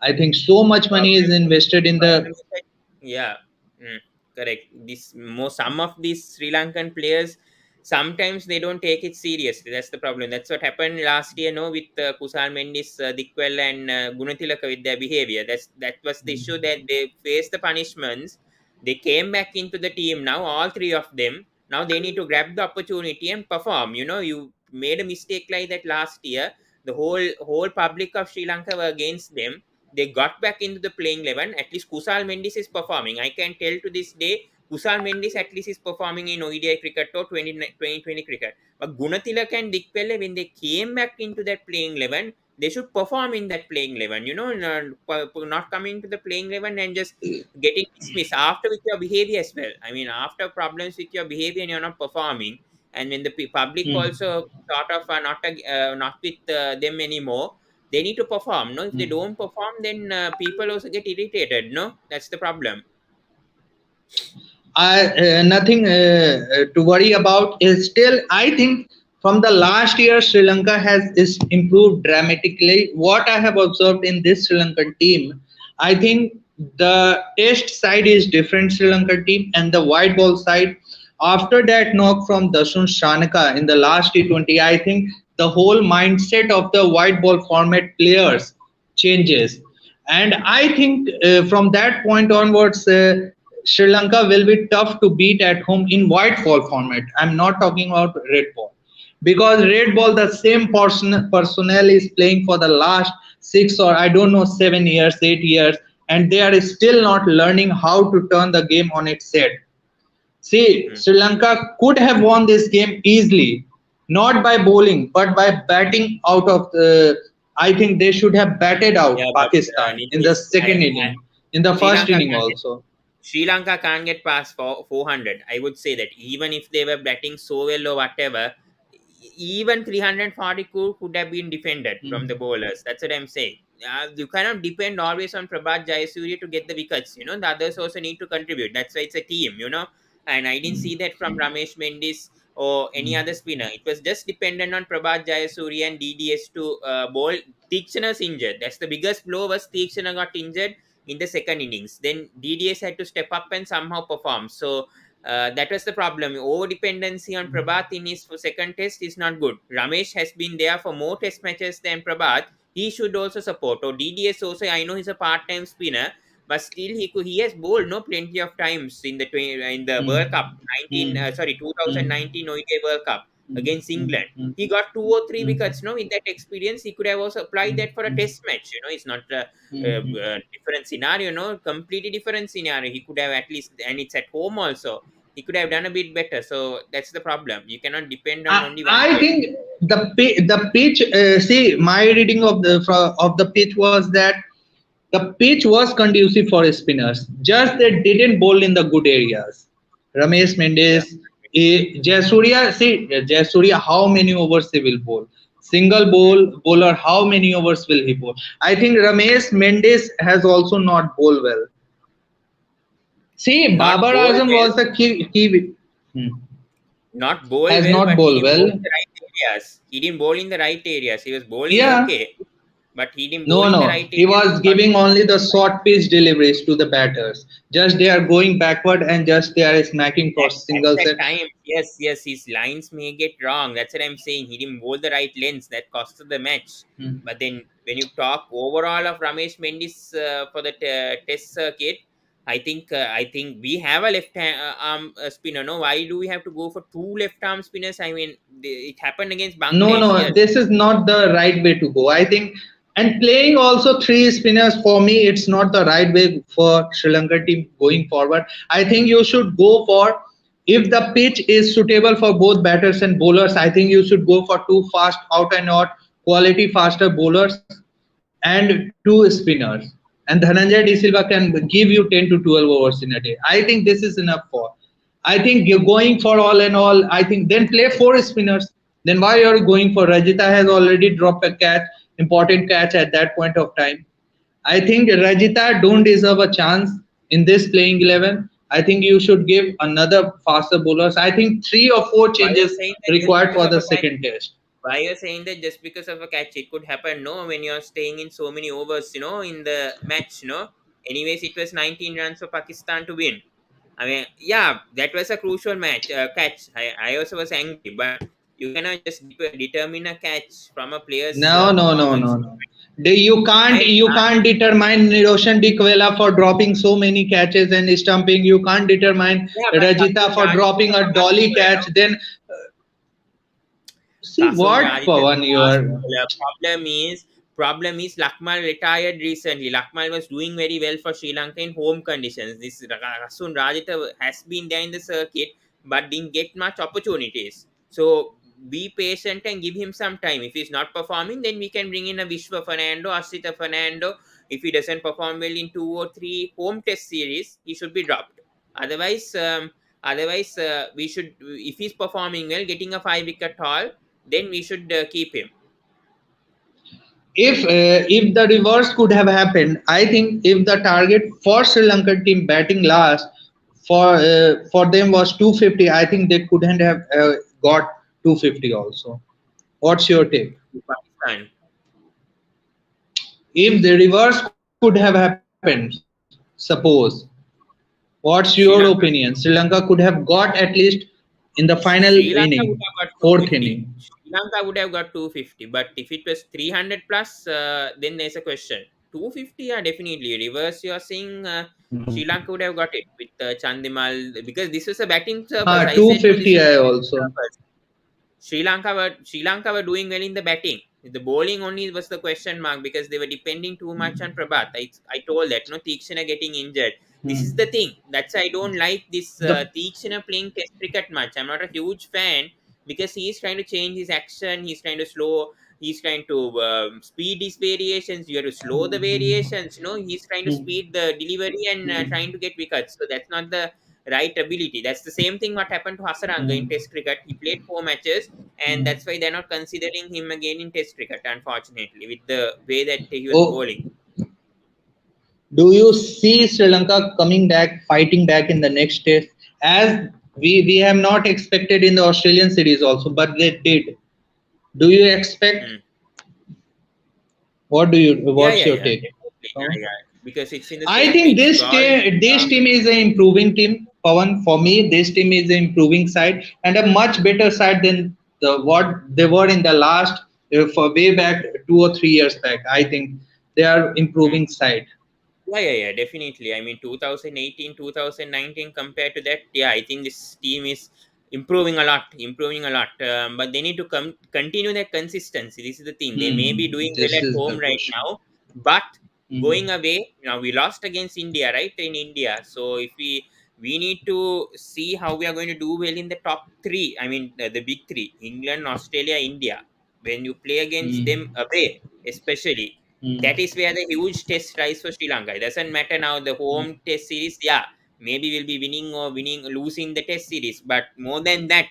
I think so much money is problem, invested in the. problem is that, yeah, correct. Some of these Sri Lankan players, sometimes they don't take it seriously. That's the problem. That's what happened last year, no, with Kusal Mendis, Dikwell, and Gunathilaka with their behavior. That was the issue, that they faced the punishments. They came back into the team now, all three of them. Now they need to grab the opportunity and perform. You made a mistake like that last year. The whole public of Sri Lanka were against them. They got back into the playing 11. At least Kusal Mendis is performing. I can tell to this day, Kusal Mendis at least is performing in ODI cricket or 2020 cricket. But Gunatilak and Dikpelle, when they came back into that playing 11, they should perform in that playing 11, not coming to the playing 11 and just getting dismissed after with your behavior as well. I mean, after problems with your behavior and you're not performing, and when the public Hmm. also sort of are not with them anymore, they need to perform. No, if they Hmm. don't perform, then people also get irritated. No, that's the problem. I nothing to worry about. Is still, I think from the last year Sri Lanka has is improved dramatically. What I have observed in this Sri Lankan team, I think the test side is different Sri Lankan team, and the white ball side. After that knock from Dasun Shanaka in the last T20, I think the whole mindset of the white ball format players changes. And I think from that point onwards, Sri Lanka will be tough to beat at home in white ball format. I'm not talking about red ball, because red ball the same personnel is playing for the last 6 or I don't know 7 years, 8 years, and they are still not learning how to turn the game on its head. See, Mm. Sri Lanka could have won this game easily, not by bowling, but by batting out of the. I think they should have batted out Yeah, but Pakistan in the Nitish, second inning, in the Sri first Lanka inning can't get also. Sri Lanka can't get past 400. I would say that even if they were batting so well or whatever, even 340 could have been defended from the Hmm. bowlers. That's what I'm saying. You cannot depend always on Prabhat Jayasuriya to get the wickets. The others also need to contribute. That's why it's a team. And I didn't see that from Ramesh Mendis or any other spinner. It was just dependent on Prabhat Jayasuriya and DDS to bowl. Tikshana's injured. That's the biggest blow was Tikshana got injured in the second innings. Then DDS had to step up and somehow perform. So that was the problem. Over dependency on Prabhat in his second test is not good. Ramesh has been there for more test matches than Prabhat. He should also support. Or DDS also, I know he's a part-time spinner, but still he has bowled no plenty of times in the World Cup Hmm. 19 sorry Hmm. 2019 ODI World Cup Hmm. against Hmm. England. Hmm. He got 2 or 3 Hmm. wickets. No, with that experience, he could have also applied that for a Hmm. test match. It's not Hmm. Hmm. different scenario. No, completely different scenario. He could have at least, and it's at home also. He could have done a bit better. So that's the problem. You cannot depend on only one I player. think the pitch. See, my reading of the pitch was that the pitch was conducive for spinners. Just they didn't bowl in the good areas. Ramesh Yeah. Mendes, Jayasuriya. See, Jayasuriya, how many overs he will bowl? Single bowler, how many overs will he bowl? I think Ramesh Mendes has also not bowled well. See, Not Babar bowl Azam well, was the key. Hmm. not bowl Has well, not but he bowled didn't bowl well. in the right areas. He didn't bowl in the right areas. He was bowling Yeah. okay, but he didn't bowl No, in the no. right He areas was to giving contribute only to the the fight. short pitch deliveries to the batters. Just they are going backward and just they are smacking for At singles. that time, yes, his lines may get wrong. That's what I'm saying. He didn't bowl the right lengths. That costed the match. Hmm. But then when you talk overall of Ramesh Mendis for the test circuit, I think we have a arm spinner. No, why do we have to go for two left arm spinners? I mean, it happened against No, Bangladesh. no, Yes, this is not the right way to go. I think, and playing also three spinners for me, it's not the right way for Sri Lanka team going forward. I think you should go for, if the pitch is suitable for both batters and bowlers, I think you should go for two fast out and out quality faster bowlers and two spinners. And Dhananjay De Silva can give you 10 to 12 overs in a day. I think this is enough for. I think you're going for all and all. I think then play four spinners. Then why you're going for Rajita has already dropped a catch, important catch at that point of time. I think Rajita don't deserve a chance in this playing 11. I think you should give another faster bowlers. I think three or four why you're changes saying that just required because for of the a catch? second test. Why you're saying that just because of a catch? It could happen. No, when you're staying in so many overs, in the match. Anyways, it was 19 runs for Pakistan to win. I mean, yeah, that was a crucial catch. I also was angry, but you cannot just determine a catch from a player's No, no, no, no, performance. no. You can't I you can't determine Roshan Dikwela for dropping so many catches and stumping. You can't determine Yeah, but Rajita Kasul for Rajit dropping also a must dolly bowler, catch. no? Then see Kasul what Rajit is a Pawan you fast are. bowler. Problem is problem is Lakmal retired recently. Lakmal was doing very well for Sri Lanka in home conditions. This Rasun Rajitha has been there in the circuit, but didn't get much opportunities. So be patient and give him some time. If he's not performing, then we can bring in a Vishwa Fernando, Asita Fernando. If he doesn't perform well in 2 or 3 home test series, he should be dropped. Otherwise, we should, if he's performing well, getting a 5 wicket haul, then we should keep him. If the reverse could have happened, I think if the target for Sri Lankan team batting last for them was 250, I think they couldn't have got 250 also. What's your take? Pakistan. If the reverse could have happened, suppose, what's your Sri opinion? Sri Lanka. Lanka could have got at least in the final Sri inning, Lanka would have got fourth 250. inning. Sri Lanka would have got 250. But if it was 300 plus, then there's a question. 250, yeah, definitely. Reverse, you're saying Sri Lanka would have got it with Chandimal, because this was a batting surplus. I said to this 250 is I a batting also. surplus. Sri Lanka were doing well in the batting. The bowling only was the question mark because they were depending too much on Prabhat. I told that no Tikshana getting injured. This is Hmm. the thing. That's why I don't like this The Tikshana playing Test cricket much. I'm not a huge fan because he's trying to change his action. He's trying to slow. He's trying to speed his variations. You have to slow the variations. He's trying to speed the delivery and trying to get wickets. So that's not the right ability. That's the same thing what happened to Hasaranga in Test cricket. He played 4 matches, and that's why they're not considering him again in Test cricket, unfortunately, with the way that he was oh, bowling. do you see Sri Lanka coming back, fighting back in the next test? As we have not expected in the Australian series also, but they did. Do you expect? Hmm. What do you? Yeah, What's yeah, your yeah, take? definitely, No? yeah, yeah. Because it's in the I same think pitch. Ball. this Uh, team is an improving team. Pawan, for me, this team is an improving side and a much better side than what they were in the last for way back 2 or 3 years back. I think they are hmm. improving side. Yeah, definitely. I mean, 2018, 2019 compared to that, yeah, I think this team is improving a lot. But they need to continue their consistency. This is the thing. They may be doing well This at is the home right question. now, but going Mhm. away, now we lost against India, right? In India. So if we need to see how we are going to do well in the top three. I mean, the big three: England, Australia, India. When you play against them Mm. away, especially, that Mm. is where the huge test rise for Sri Lanka. It doesn't matter now the home test series. Yeah, maybe we'll be losing the test series. But more than that,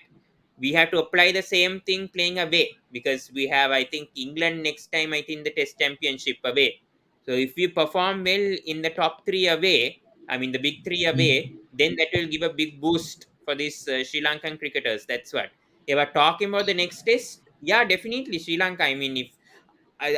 we have to apply the same thing playing away because we have, I think, England next time, I think, the test championship away. So if we perform well in the top three away, I mean, the big three away, then that will give a big boost for these Sri Lankan cricketers. That's what. If we're talking about the next test, yeah, definitely Sri Lanka. I mean, if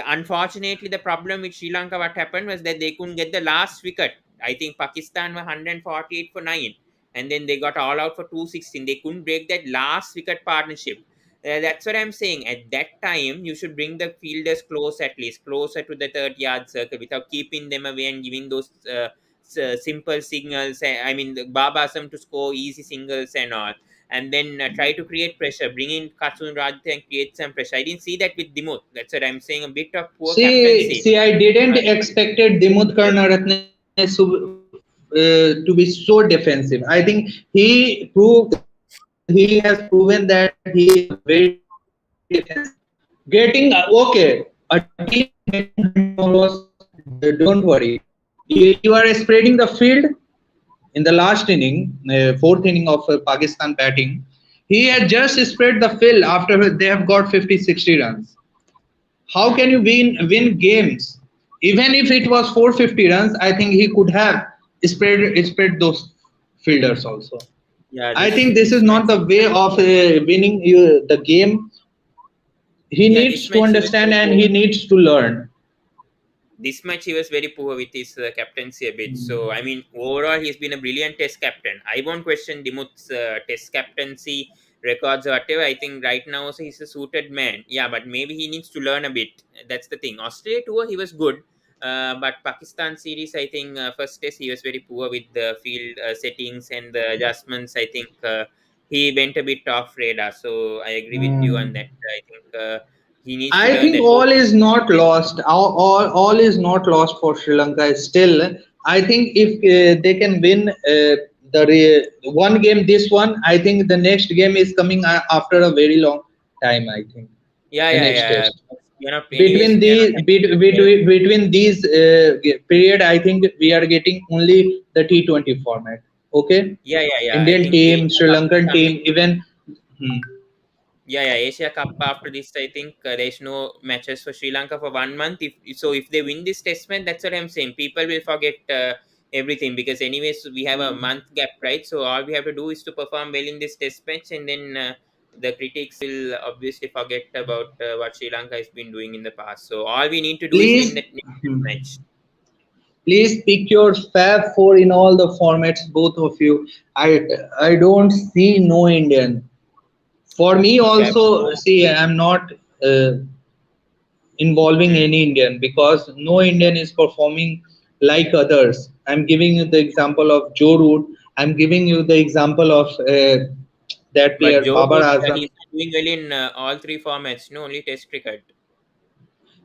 unfortunately, the problem with Sri Lanka, what happened was that they couldn't get the last wicket. I think Pakistan were 148 for 9, and then they got all out for 216. They couldn't break that last wicket partnership. That's what I'm saying. At that time, you should bring the fielders close, at least closer to the 30-yard circle, without keeping them away and giving those simple signals. I mean, the Babasam to score easy singles and all, and then try to create pressure, bring in Katsun Rajat and create some pressure. I didn't see that with Dimut. That's what I'm saying. A bit of poor captaincy. See, I didn't Uh, expected Dimut Karnaratne to be so defensive. I think he has proven that he is a very defensive player. Getting okay, a team getting 100 balls, don't worry. You are spreading the field in the last inning, fourth inning of Pakistan batting. He had just spread the field after they have got 50, 60 runs. How can you win games? Even if it was 450 runs, I think he could have spread those fielders also. yeah, I this think this is this not match. the way of winning the game. He Yeah, this needs to match he was understand very and poor. he needs to learn. This match he was very poor with his captaincy a bit. So I mean, overall he's been a brilliant test captain. I won't question Dimut's test captaincy records or whatever. I think right now also he's a suited man. Yeah, but maybe he needs to learn a bit. That's the thing. Australia tour he was good. But Pakistan series, I think first test he was very poor with the field settings and the adjustments. I think he went a bit off radar. So I agree with you on Mm. that. I think He needs to I learn think that. Oh, all is not lost. All is not lost for Sri Lanka. Still, I think if they can win one game, this one, I think the next game is coming after a very long time. I think yeah, the yeah, next yeah. test We are not, anyways, between we are not having. between these period, I think we are getting only the T20 format. Okay, Yeah, yeah, yeah. I Indian think team, Asia Sri Cup is Lankan coming. team, even. Hmm. Yeah, yeah, Asia Cup after this, I think there's no matches for Sri Lanka for 1 month. If so, if they win this test match, that's what I'm saying. People will forget everything because anyways we have a month gap, right? So all we have to do is to perform well in this test match, and then the critics will obviously forget about what Sri Lanka has been doing in the past. So all we need to do is win Please. that next test Hmm. match. Please pick your Fab Four in all the formats, both of you. I don't see no Indian. For me Fab also, four. see, I'm not uh, involving Hmm. any Indian because no Indian is performing like others. I'm giving you the example of Joe Root. I'm giving you the example of that But player Joe Babar Root, Azam. he's doing well in all three formats. No, only Test cricket.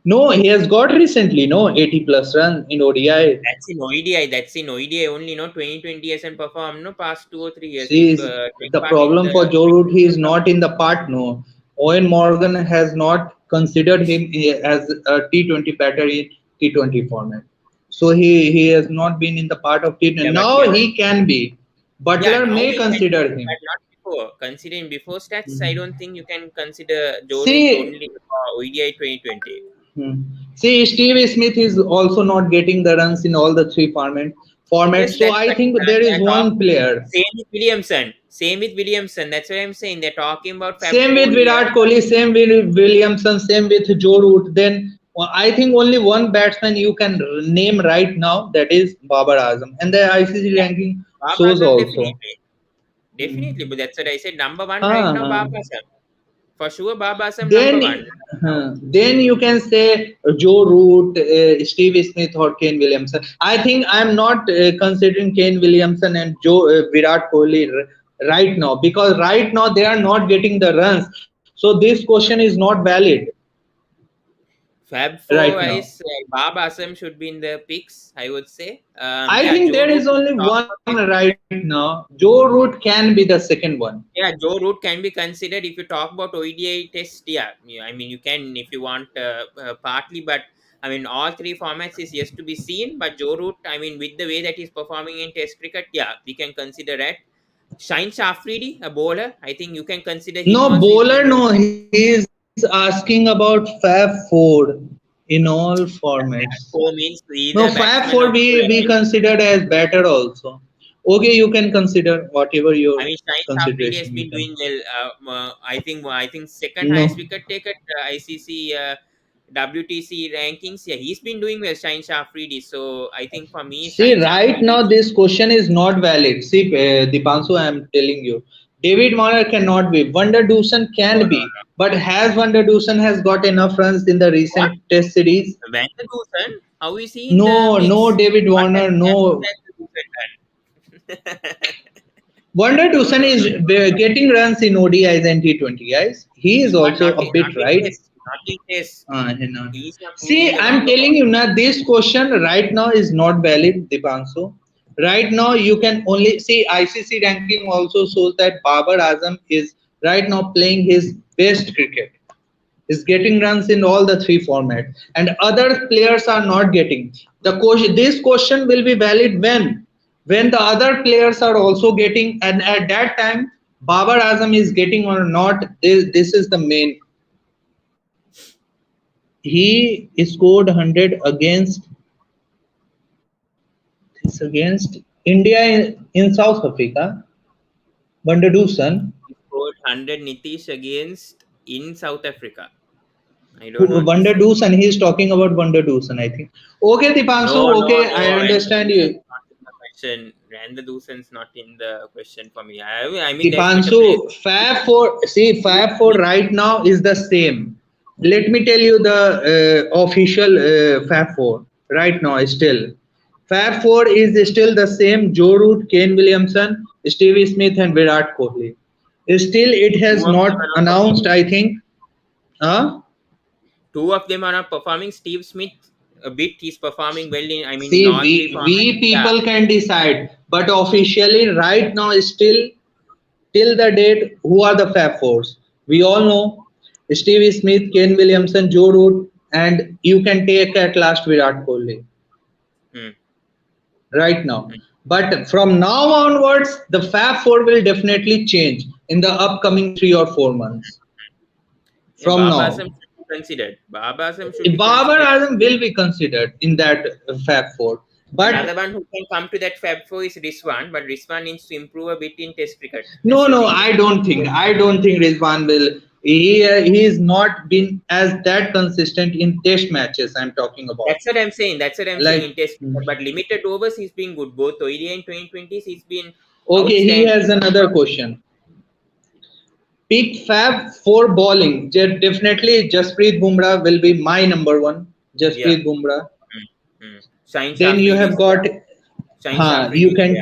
No, he has got recently no 80 plus run in ODI. That's in OEDI. That's in OEDI only. No, 2020 hasn't performed. No, past 2 or 3 years. He See, take the part in problem the for Joe Root, he is World Cup. not in the part. No, Owen Morgan has not considered him as a T20 batter in T20 format. So he has not been in the part of T20. Yeah, but Now yeah, he can be. yeah. Butler Now may he can be, consider but him. not before. Considering before stats, I don't Mhm. think you can consider Joe Root See, only for OEDI 2020. hmm. See, Steve Smith is also not getting the runs in all the three formats. Yes, So that's I what think there they is are talking. one player. Same with Williamson. Same with Williamson. That's what I'm saying. They're talking about Fab Same Four with here. Virat Kohli, same with Williamson, same with Joe Root. Then I think only one batsman you can name right now, that is Babar Azam, and the ICC Yeah, ranking Bob shows Assam also. definitely. Definitely, Hmm. but that's what I said. Number one right Ah, now, ah. Bob Assam. For sure, Bob Assam number Then, one right now. then you can say Joe Root, Steve Smith, or Kane Williamson. I think I'm not considering Kane Williamson and Virat Kohli right now, because right now they are not getting the runs. So this question is not valid Fab right Four now. is Bob Assam should be in the picks, I would say. I Yeah, think Joe there Root. is only one right now. Joe Root can be the second one. Yeah, Joe Root can be considered if you talk about ODI test. Yeah, I mean you can if you want partly, but I mean all three formats is yet to be seen. But Joe Root, I mean with the way that he's performing in Test cricket, yeah, we can consider that. Shine Shafridi, a bowler, I think you can consider him No also. He's bowler, been doing no. He is asking about Fab Four in all formats. four means No, either Fab Four batsman or we bowler, right? considered as batter also. Okay, you can consider whatever your I mean, Shine Shafridi has consideration you been can. doing well. I think second highest No. wicket taker ICC WTC rankings. Yeah, he's been doing well, Shine Shafridi. So I think for me, See, Shine right Shafridi. now this question is not valid. See, Dipanshu, I am telling you, David Warner cannot be. Vander Dusen No, no, can be, no. but has Vander Dusen has got enough runs in the What? recent Test series? Van der Dusen? How is he in the No, no, mix? David What has Warner, no. Van der Dusen done? Vander No, Dusen no, is no. getting runs in ODIs and T20 guys. He is But also not a in bit right. test. Not in test. You know. He's See, in the I'm longer telling you format. now, this question right now is not valid, Dipanshu. Right now, you can only see ICC ranking also shows that Babar Azam is right now playing his best cricket, is getting runs in all the three formats, and other players are not getting. The question, this question will be valid when the other players are also getting, and at that time, Babar Azam is getting or not. This is the main. He scored 100 against India in South Africa. Vandadusan. He scored 100 Nitish against in South Africa. I don't know this thing. Vandadusan. He is talking about Vandadusan, I think. Okay, No, Dipanshu. no, Okay, I no. Randall understand Dawson's you. not in the question. Randall Dawson's not in the question for me. I mean, there's better players. Dipanshu, Fab Four. See, Fab Four right now is the same. Let me tell you the official Fab Four right now. Still, Fab Four is still the same. Joe Root, Kane Williamson, Stevie Smith, and Virat Kohli. Still, it Two has of them not are not announced. performing. I think. Huh? Two of them are not performing. Steve Smith a bit he's performing well in, I mean, in See, all three formats. we Yeah. people can decide, but officially right now, still till the date, who are the Fab Fours? We all know Steve Smith, Kane Williamson, Joe Root, and you can take at last Virat Kohli Hmm. right now. But from now onwards, the Fab Four will definitely change in the upcoming 3 or 4 months. Yeah, From Baba Azam now, should be considered. Baba Azam should be Babar considered. Azam will be considered in that Fab Four. Another But one who can come to that Fab Four is Rizwan, but Rizwan needs to improve a bit in Test cricket. That's no, the no, thing. I don't think. I don't think Rizwan will. He is not been as that consistent in Test matches. I'm talking about. That's what I'm saying. That's what I'm saying in Like, Test cricket. But limited overs, he's been good. Both ODI and 2020s, he's been okay, he outstanding. has another question. Pick Fab for bowling. Definitely, Jasprit Bumrah will be my number one. Yeah. Jasprit Bumrah. Shine Then you Shafri have is there. got, Shine you Shafri is can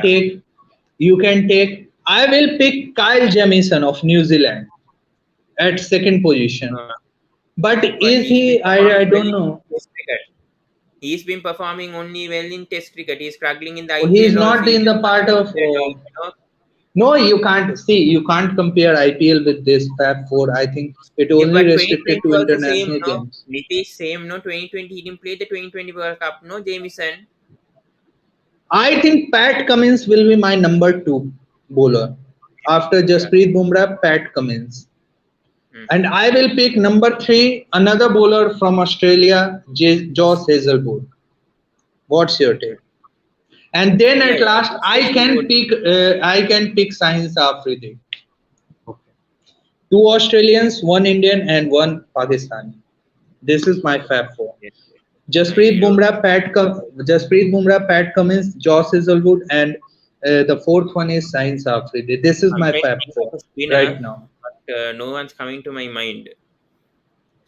there. take, I will pick Kyle Jamieson of New Zealand at second position. Uh, But but is he's been he? I performing well don't in know. Test cricket. He's been performing only well in Test cricket. He's struggling in the He is IPL also. not He in just the part of. No, you can't see. You can't compare IPL with this Fab Four. I think it Yeah, only but restricted 2020 to also same, international no? games. Nitish same, no? 2020 he didn't play the 2020 World Cup, no? Jamieson. I think Pat Cummins will be my number two bowler after Yeah. Jasprit Bumrah. Pat Cummins, Hmm. and I will pick number three another bowler from Australia, Josh Hazelwood. What's your take? And then Yeah, at yeah. last, Just as you would. I can pick Science Afridi. Okay. Two Australians, one Indian, and one Pakistani. This is my Fab Four. Yes, yes. Jasprit Bumrah, Pat Cummins, Josh Hazelwood, and the fourth one is Science Afridi. This is I'm my trying to Fab think of Four a spinner, right now. but no one's coming to my mind.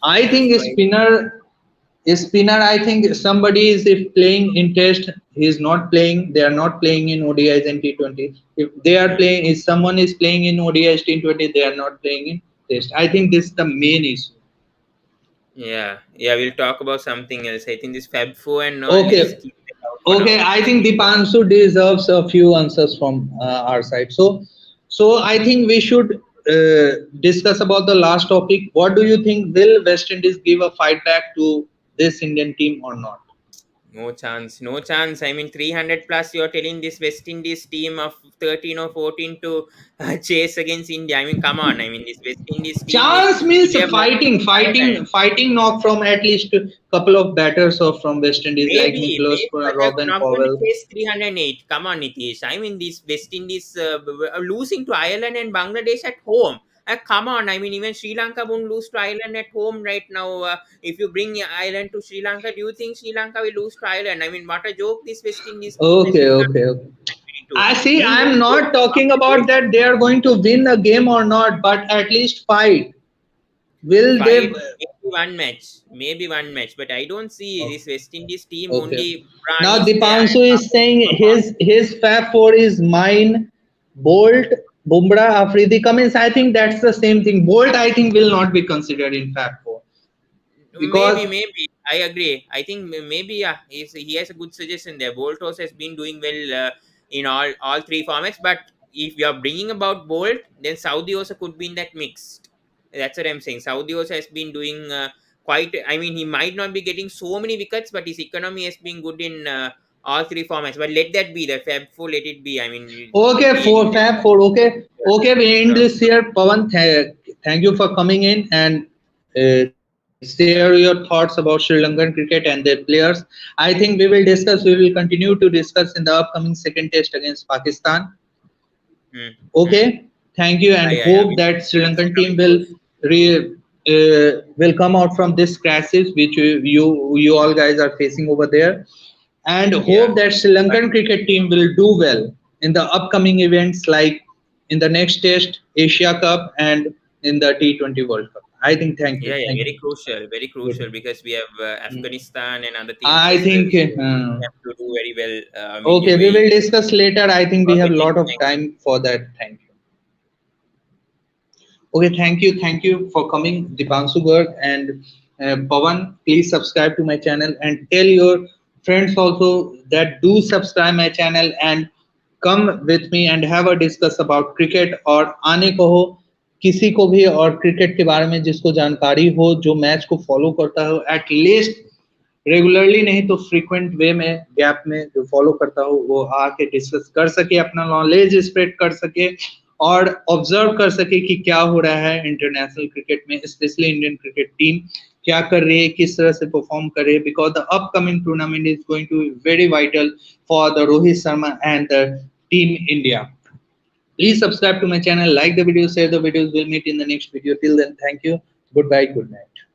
I Spinners think wise. spinner. I think somebody is if playing in Test, he is not playing. They are not playing in ODIs and T20. If they are Hmm. playing, if someone is playing in ODIs T20, they are not playing in Test. I think this is the main issue. Yeah, yeah. We'll talk about something else. I think this Fab Four and all. Let's Okay, keep it out for okay. now. I think Dipanshu deserves a few answers from our side. So I think we should discuss about the last topic. What do you think? Will West Indies give a fight back to this Indian team or not? No chance, no chance. I mean, 300 plus. You're telling this West Indies team of 13 or 14 to chase against India. I mean, come on. I mean, this West Indies team is Chance means India more Ireland. fighting knock from at least a couple of batters or from West Indies like Nicholas Maybe, but they're Robin not going to Powell. chase 308. Come on, Nitish. I mean, these West Indies are losing to Ireland and Bangladesh at home. Come on, I mean, even Sri Lanka won't lose to Ireland at home right now. If you bring Ireland to Sri Lanka, do you think Sri Lanka will lose to Ireland? I mean, what a joke this West Indies team that Okay, Sri okay, Lanka okay. to. I see. We I'm won't get not talking about Bangladesh that they are going to win a game or not, but at least fight. Will they? fight maybe one match, but I don't see Okay. this West Indies team Okay. only. Bran Now is there and Dipanshu is Babar saying perform. his Fab Four is mine. Bolt, Bumrah, Afridi, Cummins. I think that's the same thing. Bolt, I think, will not be considered in Fab Four because Maybe. I agree. I think maybe yeah, he has a good suggestion there. Boltos has been doing well in all three formats, but if you are bringing about Bolt, then Saudi also could be in that mix. That's what I'm saying. Saudi also has been doing quite. I mean, he might not be getting so many wickets, but his economy has been good in all three formats. But let that be the Fab Four. Let it be. I mean, okay, really. four Fab Four. Okay, okay. We end this here. Pawan, thank you for coming in and share your thoughts about Sri Lankan cricket and their players. I think we will discuss. We will continue to discuss in the upcoming second test against Pakistan. Hmm, hmm. Okay, thank you, and Yeah. hope that Sri Thanks for Lankan team coming, bro. will come out from this crisis which you all guys are facing over there, and Yeah. hope that Sri But Lankan cricket team will do well in the upcoming events like in the next Test, Asia Cup, and in the T20 World Cup. I think yeah, yeah, thank you, very crucial good. because we have Mm. Afghanistan and other teams I as well. think. So we have to do very well. I mean, Okay, we UAE. will discuss later. I think we have Okay, a lot of thank you. time for that. Thank you. Okay, thank you for coming, Dipanshu Garg, and Pawan, please subscribe to my channel and tell your friends also that do subscribe my channel and come with me and have a discuss about cricket और आने को हो किसी को भी और cricket के बारे में जिसको जानकारी हो जो मैच को फॉलो करता हो एटलीस्ट रेगुलरली नहीं तो फ्रीक्वेंट वे में गैप में जो फॉलो करता हो वो आके डिस्कस कर सके अपना नॉलेज स्प्रेड कर सके और ऑब्जर्व कर सके कि क्या हो रहा है इंटरनेशनल क्रिकेट में स्पेशली इंडियन क्रिकेट टीम क्या कर रही है किस तरह से परफॉर्म कर रही है because the upcoming tournament is going to be very vital for the Rohit Sharma and the team India. Please subscribe to my channel, like the video, share the videos. We'll meet in the next video. Till then, thank you. Goodbye. Good night.